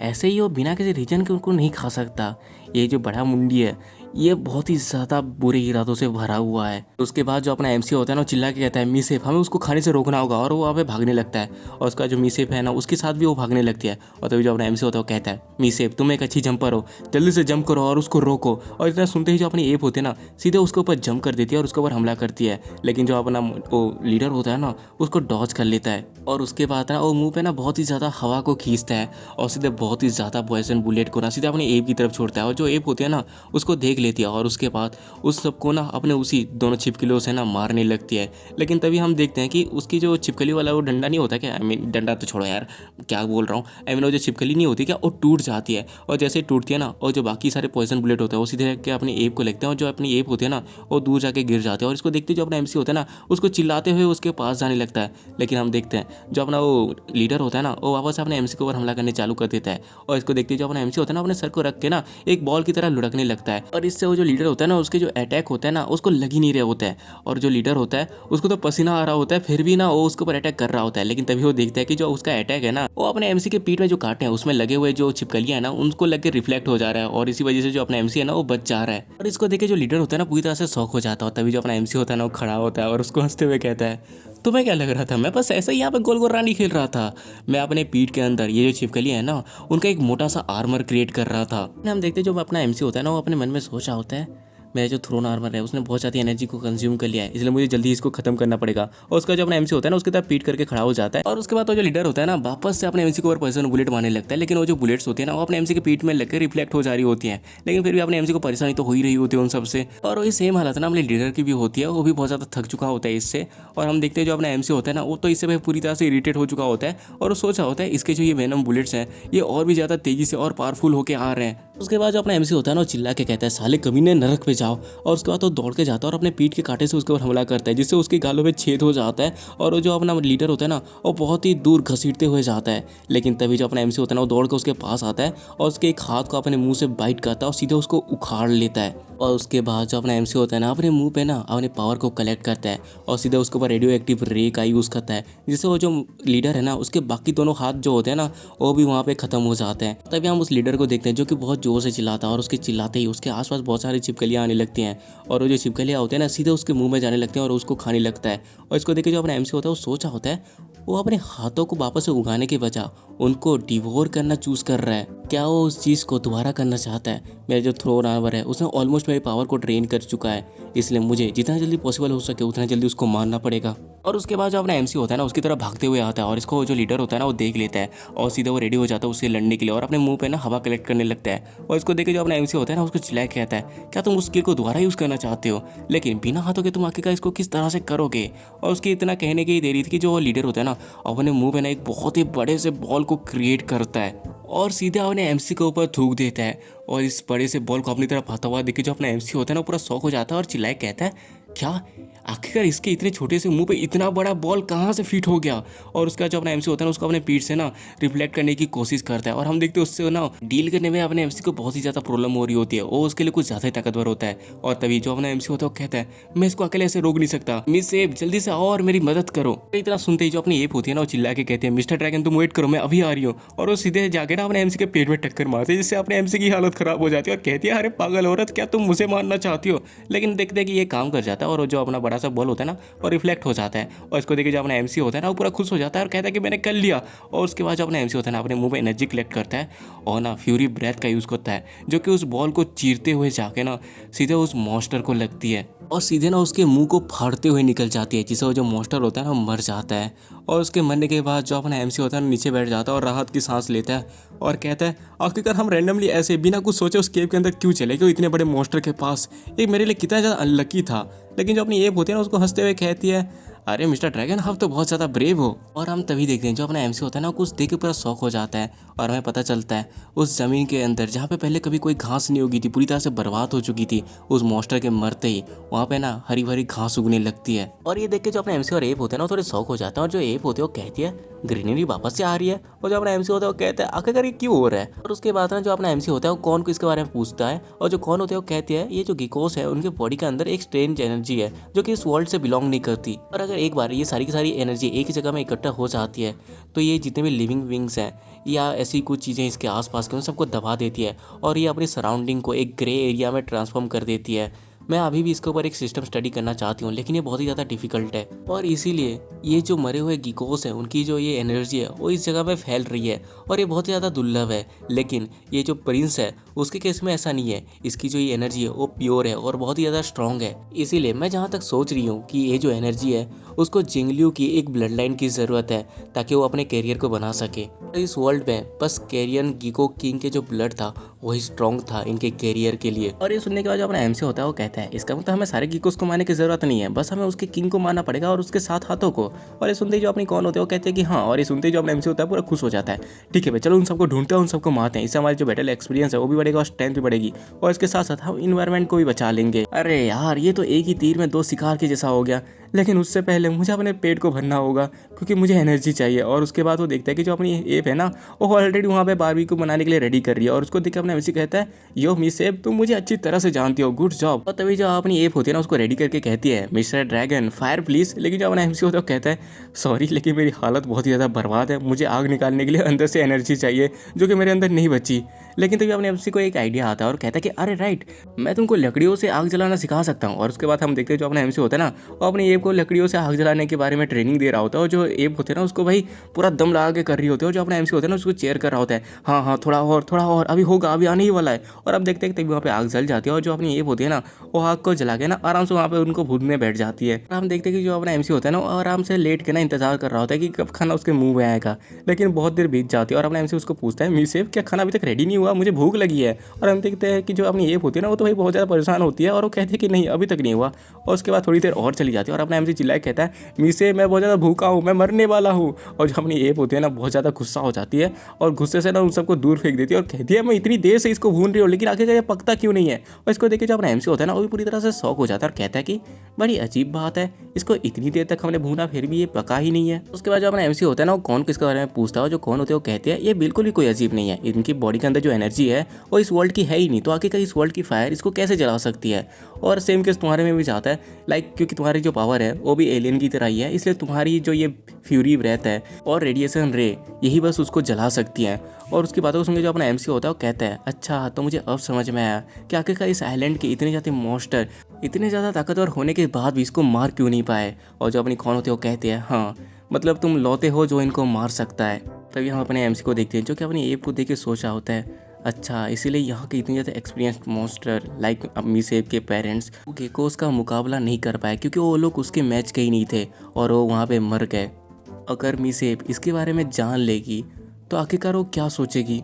ऐसे ही वो बिना किसी रीजन के उनको नहीं खा सकता। ये जो बड़ा मुंडी है ये बहुत ही ज़्यादा बुरे इरादों से भरा हुआ है। उसके बाद जो अपना एमसी होता है ना वो चिल्ला के कहता है मीसेफ हमें उसको खाने से रोकना होगा। और वो वहाँ पे भागने लगता है और उसका जो मीसेफ है ना उसके साथ भी वो भागने लगती है। और तभी जो अपना एमसी होता है वो कहता है, मीसेफ तुम एक अच्छी जंपर हो, जल्दी से जंप करो और उसको रोको। और इतना सुनते ही जो अपनी एप होती है ना सीधे उसके ऊपर जंप कर देती है और उसके ऊपर हमला करती है। लेकिन जो अपना वो लीडर होता है ना उसको डॉज कर लेता है और उसके बाद ना वो मुंह पे ना बहुत ही ज़्यादा हवा को खींचता है और सीधे बहुत ही ज़्यादा पॉइजन बुलेट को ना सीधे अपनी एप की तरफ छोड़ता है। और जो एप होती है ना उसको देख लेती है और उसके बाद उस सबको ना अपने उसी दोनों छिपकलियों से ना मारने लगती है। लेकिन तभी हम देखते हैं कि उसकी जो छिपकली वाला वो डंडा नहीं होता क्या, आई मीन डंडा तो छोड़ो यार क्या बोल रहा हूँ, आई मीन वो जो छिपकली नहीं होती क्या वो टूट जाती है। और जैसे ही टूटती है ना और जो बाकी सारे पॉइजन बुलेट होते हैं वो सीधे के अपनी एप को लगते हैं और जो अपनी एप होती है ना वो दूर जाके गिर जाते हैं। और इसको देखते जो अपना एमसी होता है ना उसको चिल्लाते हुए उसके पास जाने लगता है। लेकिन हम देखते हैं जो अपना वो लीडर होता है ना वो वापस अपने एमसी के ऊपर हमला करने चालू कर देता है। और इसको देखते जो अपना एमसी होता है ना अपने सर को रख के ना एक बॉल की तरह लुढ़कने लगता है। और इससे वो जो लीडर होता है ना उसके जो अटैक होता है ना उसको लग ही नहीं रहा होता है। और जो लीडर होता है उसको तो पसीना आ रहा होता है फिर भी ना वो उसके ऊपर अटैक कर रहा होता है। लेकिन तभी वो देखता है कि जो उसका अटैक है ना वो अपने एमसी के पीठ में जो कांटे हैं उसमें लगे हुए जो छिपकलियां है ना उनको लग के रिफ्लेक्ट हो जा रहा है और इसी वजह से जो अपना एमसी है ना वो बच जा रहा है। और इसको देखे जो लीडर होता है ना पूरी तरह से शौक हो जाता है। तभी जो अपना एमसी होता है ना वो खड़ा होता है और उसको हंसते हुए कहता है, तुम्हें क्या लग रहा था मैं बस ऐसे ही यहाँ पे गोल गोल रानी खेल रहा था। मैं अपने पीठ के अंदर ये जो छिपकली है ना उनका एक मोटा सा आर्मर क्रिएट कर रहा था। हम देखते जो अपना एमसी होता है ना वो अपने मन में सोचा होता है मेरा जो थ्रोन आर्मर है उसने बहुत ज़्यादा एनर्जी को कंज्यूम कर लिया है इसलिए मुझे जल्दी इसको खत्म करना पड़ेगा। और उसका जो अपना एमसी होता है ना उसके तरफ पीट करके खड़ा हो जाता है। और उसके बाद तो जो लीडर होता है ना वापस से अपने एमसी के ऊपर पॉइजन बुलेट मारने लगता है। लेकिन वो जो बुलेट्स होती है ना वो अपने एमसी के पीठ में लगकर रिफ्लेक्ट हो जा रही होती हैं। लेकिन फिर भी अपने एमसी को परेशानी तो हो ही रही होती है उन सबसे। और वही सेम हालत ना अपने लीडर की भी होती है, वो भी बहुत ज़्यादा थक चुका होता है इससे। और हम देखते हैं जो अपना एमसी होता है ना वो तो इससे पूरी तरह से इरिटेट हो चुका होता है और वो सोचा होता है इसके जो ये वेनम बुलेट्स हैं ये और भी ज़्यादा तेज़ी से और पावरफुल होकर आ रहे हैं। उसके बाद जो अपना एमसी होता है ना वो चिल्ला के कहता है साले कमीने नरक पे जाओ। और उसके बाद तो दौड़ के जाता है और अपने पीठ के कांटे से उसके ऊपर हमला करता है जिससे उसके गालों में छेद हो जाता है। और वो जो अपना लीडर होता है ना वो बहुत ही दूर घसीटते हुए जाता है। लेकिन तभी जो अपना एमसी होता है ना वो दौड़ के उसके पास आता है और उसके एक हाथ को अपने मुंह से बाइट करता है और सीधे उसको उखाड़ लेता है। और उसके बाद जो अपना एमसी होता है ना अपने मुंह पे ना अपने पावर को कलेक्ट करता है और सीधे उसके ऊपर रेडियो एक्टिव रे का यूज़ करता है जिससे वो जो लीडर है ना उसके बाकी दोनों हाथ जो होते हैं ना वो भी वहाँ पे ख़त्म हो जाते हैं। तभी हम उस लीडर को देखते हैं जो कि बहुत ज़ोर से चिल्लाता है और उसके चिल्लाते ही उसके आसपास बहुत सारी छिपकलियाँ आने लगती हैं। और वो जो छिपकलियाँ होते हैं ना सीधे उसके मुंह में जाने लगते हैं और उसको खाने लगता है। और इसको देख के जो अपना एमसी होता है वो सोचा होता है वो अपने हाथों को वापस से उगाने के बजाय उनको डिवोर करना चूज कर रहा है। क्या वो उस चीज़ को दोबारा करना चाहता है? मेरा जो थ्रोन आर्मर है उसने ऑलमोस्ट मेरी पावर को ड्रेन कर चुका है इसलिए मुझे जितना जल्दी पॉसिबल हो सके उतना जल्दी उसको मारना पड़ेगा। और उसके बाद जो अपना एमसी होता है ना उसकी तरफ भागते हुए आता है और इसको जो लीडर होता है ना वो देख लेता है और सीधे वो रेडी हो जाता है उससे लड़ने के लिए और अपने मुंह पे ना हवा कलेक्ट करने लगता है। और इसको देख के जो अपना एमसी होता है ना उसको चिल्ला के कहता है क्या तुम उस स्किल को दोबारा यूज़ करना चाहते हो, लेकिन बिना हाथों के तुम आखिरकार इसको किस तरह से करोगे। और उसकी इतना कहने की ही देरी थी कि जो लीडर होता है ना अपने मुंह पे ना एक बहुत ही बड़े से बॉल को क्रिएट करता है और सीधे अपने एमसी के ऊपर थूक देता है। और इस बड़े से बॉल को अपनी तरफ आता हुआ देख के जो अपना एमसी होता है ना पूरा शॉक हो जाता है और चिल्लाए कहता है क्या आखिरकार इसके इतने छोटे से मुंह पे इतना बड़ा बॉल कहाँ से फिट हो गया। और उसका जो अपना एमसी होता है ना उसको अपने पीठ से ना रिफ्लेक्ट करने की कोशिश करता है, और हम देखते हैं उससे ना डील करने में अपने एमसी को बहुत ही ज़्यादा प्रॉब्लम हो रही होती है। वो उसके लिए कुछ ज़्यादा ही ताकतवर होता है, और तभी जो अपना एमसी होता है वो कहता है मैं इसको अकेले ऐसे रोक नहीं सकता, मिस सेब जल्दी से आओ और मेरी मदद करो। इतना सुनते ही जो अपनी एप होती है ना वो चिल्ला के कहते हैं मिस्टर ड्रैगन तुम वेट करो, मैं अभी आ रही हूँ। और वो सीधे जाके ना अपने एमसी के पेट में टक्कर मारते हैं, जिससे अपने एमसी की हालत खराब हो जाती है और कहती है अरे पागल औरत क्या तुम मुझे मारना चाहती हो। लेकिन देखते हैं कि ये काम कर जाता है, और जो अपना बड़ा सा बॉल होता है ना वो रिफ्लेक्ट हो जाता है, और इसको देखे जो अपना एमसी होता है ना वो पूरा खुश हो जाता है और कहता है कि मैंने कर लिया। और उसके बाद जो अपना एमसी होता है ना अपने मुंह में एनर्जी कलेक्ट करता है और ना फ्यूरी ब्रेथ का यूज़ करता है, जो कि उस बॉल को चीरते हुए जाके ना सीधे उस मॉन्स्टर को लगती है और सीधे ना उसके मुंह को फाड़ते हुए निकल जाती है, जिससे वो जो मॉन्स्टर होता है ना मर जाता है। और उसके मरने के बाद जो अपना एमसी होता है ना नीचे बैठ जाता है और राहत की सांस लेता है और कहता है आखिरकार हम रैंडमली ऐसे बिना कुछ सोचे उस केव के अंदर क्यों चले गए इतने बड़े मॉन्स्टर के पास, ये मेरे लिए कितना ज़्यादा अनलकी था। लेकिन जो अपनी एप होती है ना उसको हंसते हुए कहती है अरे मिस्टर ड्रैगन आप तो बहुत ज़्यादा ब्रेव हो। और हम तभी देखते हैं जो अपना एमसी होता है ना कुछ देख के पूरा शौक हो जाता है, और हमें पता चलता है उस ज़मीन के अंदर जहाँ पे पहले कभी कोई घास नहीं उगी थी, पूरी तरह से बर्बाद हो चुकी थी उस मॉन्स्टर के मरते ही, वहाँ पे ना हरी भरी घास उगने लगती है। और ये देख के जो अपना एमसी और एप होता है ना थोड़े शौक हो जाता है, और जो एप होती है वो कहती है ग्रीनरी वापस से आ रही है। और जो अपना एमसी होता है वो कहता है आखिरकार ये क्यों हो रहा है। और उसके बाद ना जो अपना एमसी होता है वो कौन को इसके बारे में पूछता है, और जो कौन होते हैं वो कहती है ये जो गिकोस है उनके बॉडी के अंदर एक स्ट्रेंज एनर्जी है जो कि इस वर्ल्ड से बिलोंग नहीं करती, और अगर एक बार ये सारी की सारी एनर्जी एक ही जगह में इकट्ठा हो जाती है तो ये जितने भी लिविंग विंग्स हैं या ऐसी कुछ चीज़ें इसके आसपास के उन सबको दबा देती है, और ये अपनी सराउंडिंग को एक ग्रे एरिया में ट्रांसफॉर्म कर देती है। मैं अभी भी इसके ऊपर एक सिस्टम स्टडी करना चाहती हूँ, लेकिन ये बहुत ही ज़्यादा डिफिकल्ट है, और इसीलिए ये जो मरे हुए गिकोस हैं उनकी जो ये एनर्जी है वो इस जगह पे फैल रही है, और ये बहुत ही ज़्यादा दुर्लभ है। लेकिन ये जो प्रिंस है उसके केस में ऐसा नहीं है, इसकी जो ये एनर्जी है वो प्योर है और बहुत ही ज़्यादा स्ट्रॉन्ग है। इसीलिए मैं जहाँ तक सोच रही हूँ कि ये जो एनर्जी है उसको जिंगलियू की एक ब्लड लाइन की ज़रूरत है ताकि वो अपने कैरियर को बना सके। इस वर्ल्ड में बस कैरियन गिको किंग के जो ब्लड था वही स्ट्रॉन्ग था इनके कैरियर के लिए। और ये सुनने के बाद जो अपना एमसी होता है वो कहता है इसका मतलब हमें सारे गिकोस को मारने की जरूरत नहीं है, बस हमें उसके किंग को मारना पड़ेगा और उसके साथ हाथों को। और ये सुनते ही जो अपनी कौन होते हैं वो कहते हैं कि हाँ, और ये सुनते ही जो अपना एमसी होता है पूरा खुश हो जाता है। ठीक है भाई चलो उन सबको ढूंढते हैं, उन सबको मारते हैं, इससे हमारी जो बैटल एक्सपीरियंस है वो भी बढ़ेगा और स्ट्रेंथ भी बढ़ेगी, और इसके साथ साथ हम इन्वायरमेंट को भी बचा लेंगे। अरे यार ये तो एक ही तीर में दो शिकार के जैसा हो गया, लेकिन उससे पहले मुझे अपने पेट को भरना होगा क्योंकि मुझे एनर्जी चाहिए। और उसके बाद वो देखता है कि जो अपनी एप है ना वो ऑलरेडी वहाँ पे बारबेक्यू बनाने के लिए रेडी कर रही है, और उसको देख के अपना एमसी कहता है यो मिस एप तुम मुझे अच्छी तरह से जानती हो, गुड जॉब। और तभी जो अपनी एप होती है ना उसको रेडी करके कहती है मिस्टर ड्रैगन फायर प्लीज। लेकिन जो अपना एमसी होता है वो कहता है सॉरी लेकिन मेरी हालत बहुत ही ज़्यादा बर्बाद है, मुझे आग निकालने के लिए अंदर से एनर्जी चाहिए जो कि मेरे अंदर नहीं बची। लेकिन तभी अपने एमसी को एक आइडिया आता है और कहता है कि अरे राइट मैं तुमको लकड़ियों से आग जलाना सिखा सकता हूँ। और उसके बाद हम देखते हैं जो अपना एमसी होता है ना वो अपनी एप को लकड़ियों से आग जलाने के बारे में ट्रेनिंग दे रहा होता है, और जो एप होते हैं ना उसको भाई पूरा दम लगा के कर रही होती है, और जो अपना एमसी होता है ना उसको चेयर कर रहा होता है हाँ हाँ थोड़ा और अभी होगा, अभी आने ही वाला है। और अब देखते हैं तभी वहाँ पे आग जल जाती है, और जो अपनी एप होती है ना वो आग को जला के ना आराम से वहाँ पे उनको भूनने बैठ जाती है। और हम देखते हैं कि जो अपना एमसी होता है ना वो आराम से लेट के ना इंतजार कर रहा होता है कि कब खाना उसके मुंह में आएगा। लेकिन बहुत देर बीत जाती है और अपना एमसी उसको पूछता है मिस एप क्या खाना अभी तक रेडी नहीं हुआ, मुझे भूख लगी है। और हम देखते हैं कि जो अपनी एप होती है ना वो तो भाई बहुत ज़्यादा परेशान होती है और वो कहती है कि नहीं अभी तक नहीं हुआ। और उसके बाद थोड़ी देर और चली जाती है और अपना एमसी चिल्ला के कहता है मिस एप मैं बहुत ज़्यादा भूखा हूँ, मैं मरने वाला हूँ। और जो अपनी एप होती है ना बहुत ज़्यादा गुस्सा हो जाती है और गुस्से से ना उन सबको दूर फेंक देती है और कहती है मैं इतनी देर से इसको भून रही हूँ लेकिन आखिर ये पकता क्यों नहीं है। और इसको देख के जो अपना एमसी होता है ना वो भी पूरी तरह से शौक हो जाता है और कहता है कि बड़ी अजीब बात है, इसको इतनी देर तक हमने भूना फिर भी ये पका ही नहीं है। उसके बाद जो अपना एमसी होता है ना वो कौन किसके बारे में पूछता है, जो कौन होते हैं वो कहते हैं ये बिल्कुल भी कोई अजीब नहीं है, इनकी बॉडी के अंदर जो एनर्जी है वो इस वर्ल्ड की है ही नहीं, तो आखिर इस वर्ल्ड की फायर इसको कैसे जला सकती है। और सेम केस तुम्हारे में भी जाता है लाइक क्योंकि तुम्हारी जो पावर है वो भी एलियन की तरह ही है, इसलिए तुम्हारी जो ये फ्यूरी ब्रेथ है और रेडिएशन रे यही बस उसको जला सकती हैं। और उसकी बातों को सुन के जो अपना एमसी होता है वो कहता है अच्छा तो मुझे अब समझ में आया कि आखिरकार इस आइलैंड के इतने ज़्यादा मॉन्स्टर इतने ज़्यादा ताकतवर होने के बाद भी इसको मार क्यों नहीं पाए। और जो अपनी कौन होते हैं वो कहते हैं हाँ मतलब तुम लौते हो जो इनको मार सकता है। तभी हम अपने एमसी को देखते हैं जो कि अपनी एप को देख के सोचा होता है अच्छा इसीलिए यहाँ के इतने ज़्यादा experienced monster like miss app के पेरेंट्स वो गेकोस का मुकाबला नहीं कर पाए क्योंकि वो लोग उसके मैच के ही नहीं थे और वो वहाँ पे मर गए। अगर मिस एप इसके बारे में जान लेगी तो आखिरकार वो क्या सोचेगी।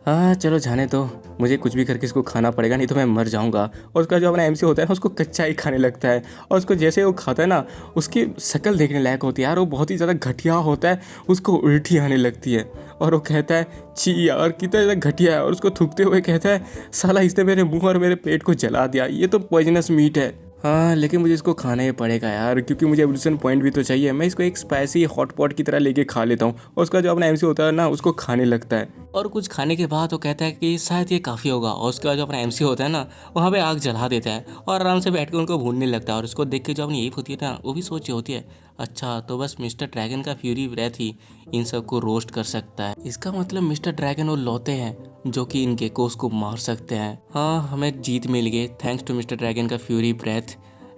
हाँ चलो जाने दो, मुझे कुछ भी करके इसको खाना पड़ेगा नहीं तो मैं मर जाऊंगा। और उसका जो अपना एमसी होता है ना उसको कच्चा ही खाने लगता है और उसको जैसे वो खाता है ना उसकी शक्ल देखने लायक होती है यार, वो बहुत ही ज़्यादा घटिया होता है, उसको उल्टी आने लगती है और वो कहता है छी यार कितना ज़्यादा घटिया है। और उसको थूकते हुए कहता है साला इसने मेरे मुंह और मेरे पेट को जला दिया, ये तो पॉइजनस मीट है। हाँ, लेकिन मुझे इसको खाना ही पड़ेगा यार, क्योंकि मुझे एवोल्यूशन पॉइंट भी तो चाहिए। मैं इसको एक स्पाइसी हॉट पॉट की तरह लेके खा लेता हूँ और उसका जो अपना एमसी होता है ना, उसको खाने लगता है। और कुछ खाने के बाद वो कहता है कि शायद ये काफ़ी होगा, और उसके बाद जो अपना एमसी होता है ना, वहाँ पे आग जला देता है और आराम से बैठ के उनको भूनने लगता है। और उसको देख के जो अपनी एप होती है ना, वो भी सोच रही होती है, अच्छा तो बस मिस्टर ड्रैगन का फ्यूरी ब्रेथ ही इन सबको रोस्ट कर सकता है। इसका मतलब मिस्टर ड्रैगन वो लौते हैं जो कि इन गेकोस को मार सकते हैं। हाँ, हमें जीत मिल गई थैंक्स टू मिस्टर ड्रैगन का फ्यूरी ब्रेथ।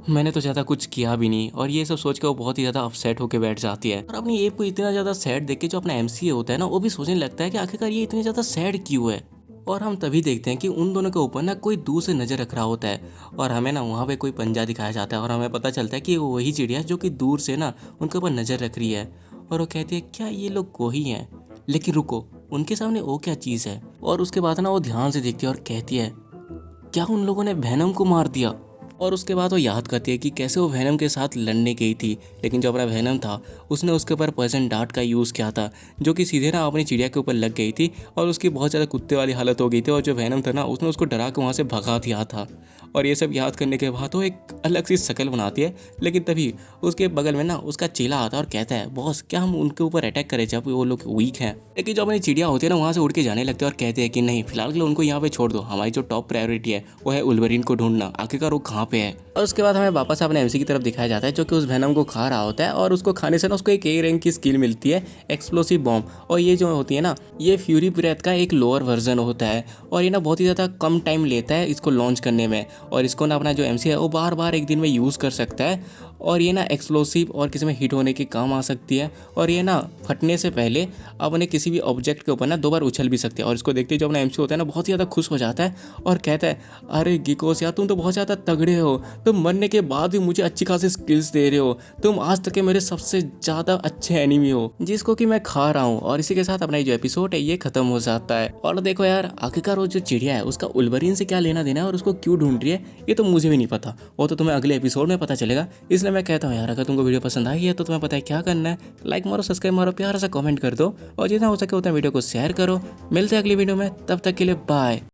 मैंने तो ज़्यादा कुछ किया भी नहीं। और ये सब सोच के वो बहुत ही ज़्यादा अपसेट होकर बैठ जाती है। और अपनी एप को इतना ज़्यादा सैड देख के जो अपना एमसीए होता है ना, वो भी सोचने लगता है कि आखिरकार ये इतनी ज़्यादा सैड क्यों है। और हम तभी देखते हैं कि उन दोनों के ऊपर ना कोई दूर से नज़र रख रहा होता है, और हमें ना वहाँ पे कोई पंजा दिखाया जाता है और हमें पता चलता है कि वो वही चिड़िया जो कि दूर से ना उनके ऊपर नज़र रख रही है। और वो कहती है क्या ये लोग वही हैं, लेकिन रुको, उनके सामने वो क्या चीज़ है। और उसके बाद ना वो ध्यान से देखती है और कहती है क्या उन लोगों ने वेनम को मार दिया। और उसके बाद वो याद करती है कि कैसे वो वेनम के साथ लड़ने गई थी, लेकिन जो अपना वेनम था उसने उसके ऊपर पॉइजन डार्ट का यूज़ किया था, जो कि सीधे ना अपनी चिड़िया के ऊपर लग गई थी और उसकी बहुत ज़्यादा कुत्ते वाली हालत हो गई थी। और जो वेनम था ना, उसने उसको डरा के वहाँ से भगा दिया था। और ये सब याद करने के बाद वो एक अलग सी शक्ल बनाती है। लेकिन तभी उसके बगल में ना उसका चेला आता है और कहता है बॉस क्या हम उनके ऊपर अटैक करें जब वो लोग वीक हैं। लेकिन जो अपनी चिड़िया होती है ना, वहाँ से उड़ के जाने लगते हैं और कहते हैं कि नहीं, फिलहाल के लिए उनको यहाँ पे छोड़ दो, हमारी जो टॉप प्रायोरिटी है वो है वुल्वरीन को ढूंढना, आखिरकार वो कहाँ पे है। और उसके बाद हमें वापस अपने एमसी की तरफ दिखाया जाता है, जो कि उस वेनम को खा रहा होता है। और उसको खाने से ना उसको एक ए रैंक की स्किल मिलती है, एक्सप्लोसिव बॉम्ब। और ये जो होती है ना, ये फ्यूरी ब्रेथ का एक लोअर वर्जन होता है। और ये ना बहुत ही ज़्यादा कम टाइम लेता है इसको लॉन्च करने में। और इसको ना अपना जो एमसी है वो बार बार एक दिन में यूज़ कर सकता है। और ये ना एक्सप्लोसिव और किसी में हिट होने के काम आ सकती है। और ये ना फटने से पहले अपने किसी भी ऑब्जेक्ट के ऊपर ना 2 बार उछल भी सकते हैं। और इसको देखते ही जो अपना एमसी होता है ना, बहुत ही ज़्यादा खुश हो जाता है और कहता है अरे गिकोस यार, तुम तो बहुत ज़्यादा तगड़े हो, तुम मरने के बाद भी मुझे अच्छी खासी स्किल्स दे रहे हो, तुम आज तक के मेरे सबसे ज़्यादा अच्छे एनिमी हो जिसको कि मैं खा रहा हूँ। और इसी के साथ अपना जो एपिसोड है ये खत्म हो जाता है। और देखो यार, आखिरकार वो जो चिड़िया है उसका वुल्वरीन से क्या लेना देना है और उसको क्यों ढूंढ रही है, ये तो मुझे भी नहीं पता। वो तो तुम्हें अगले एपिसोड में पता चलेगा। इसलिए मैं कहता हूँ यार, अगर तुमको वीडियो पसंद आई है तो तुम्हें पता है क्या करना है, लाइक मारो, सब्सक्राइब मारो, प्यारा सा कमेंट कर दो और जितना हो सके उतना वीडियो को शेयर करो। मिलते हैं अगली वीडियो में, तब तक के लिए बाय।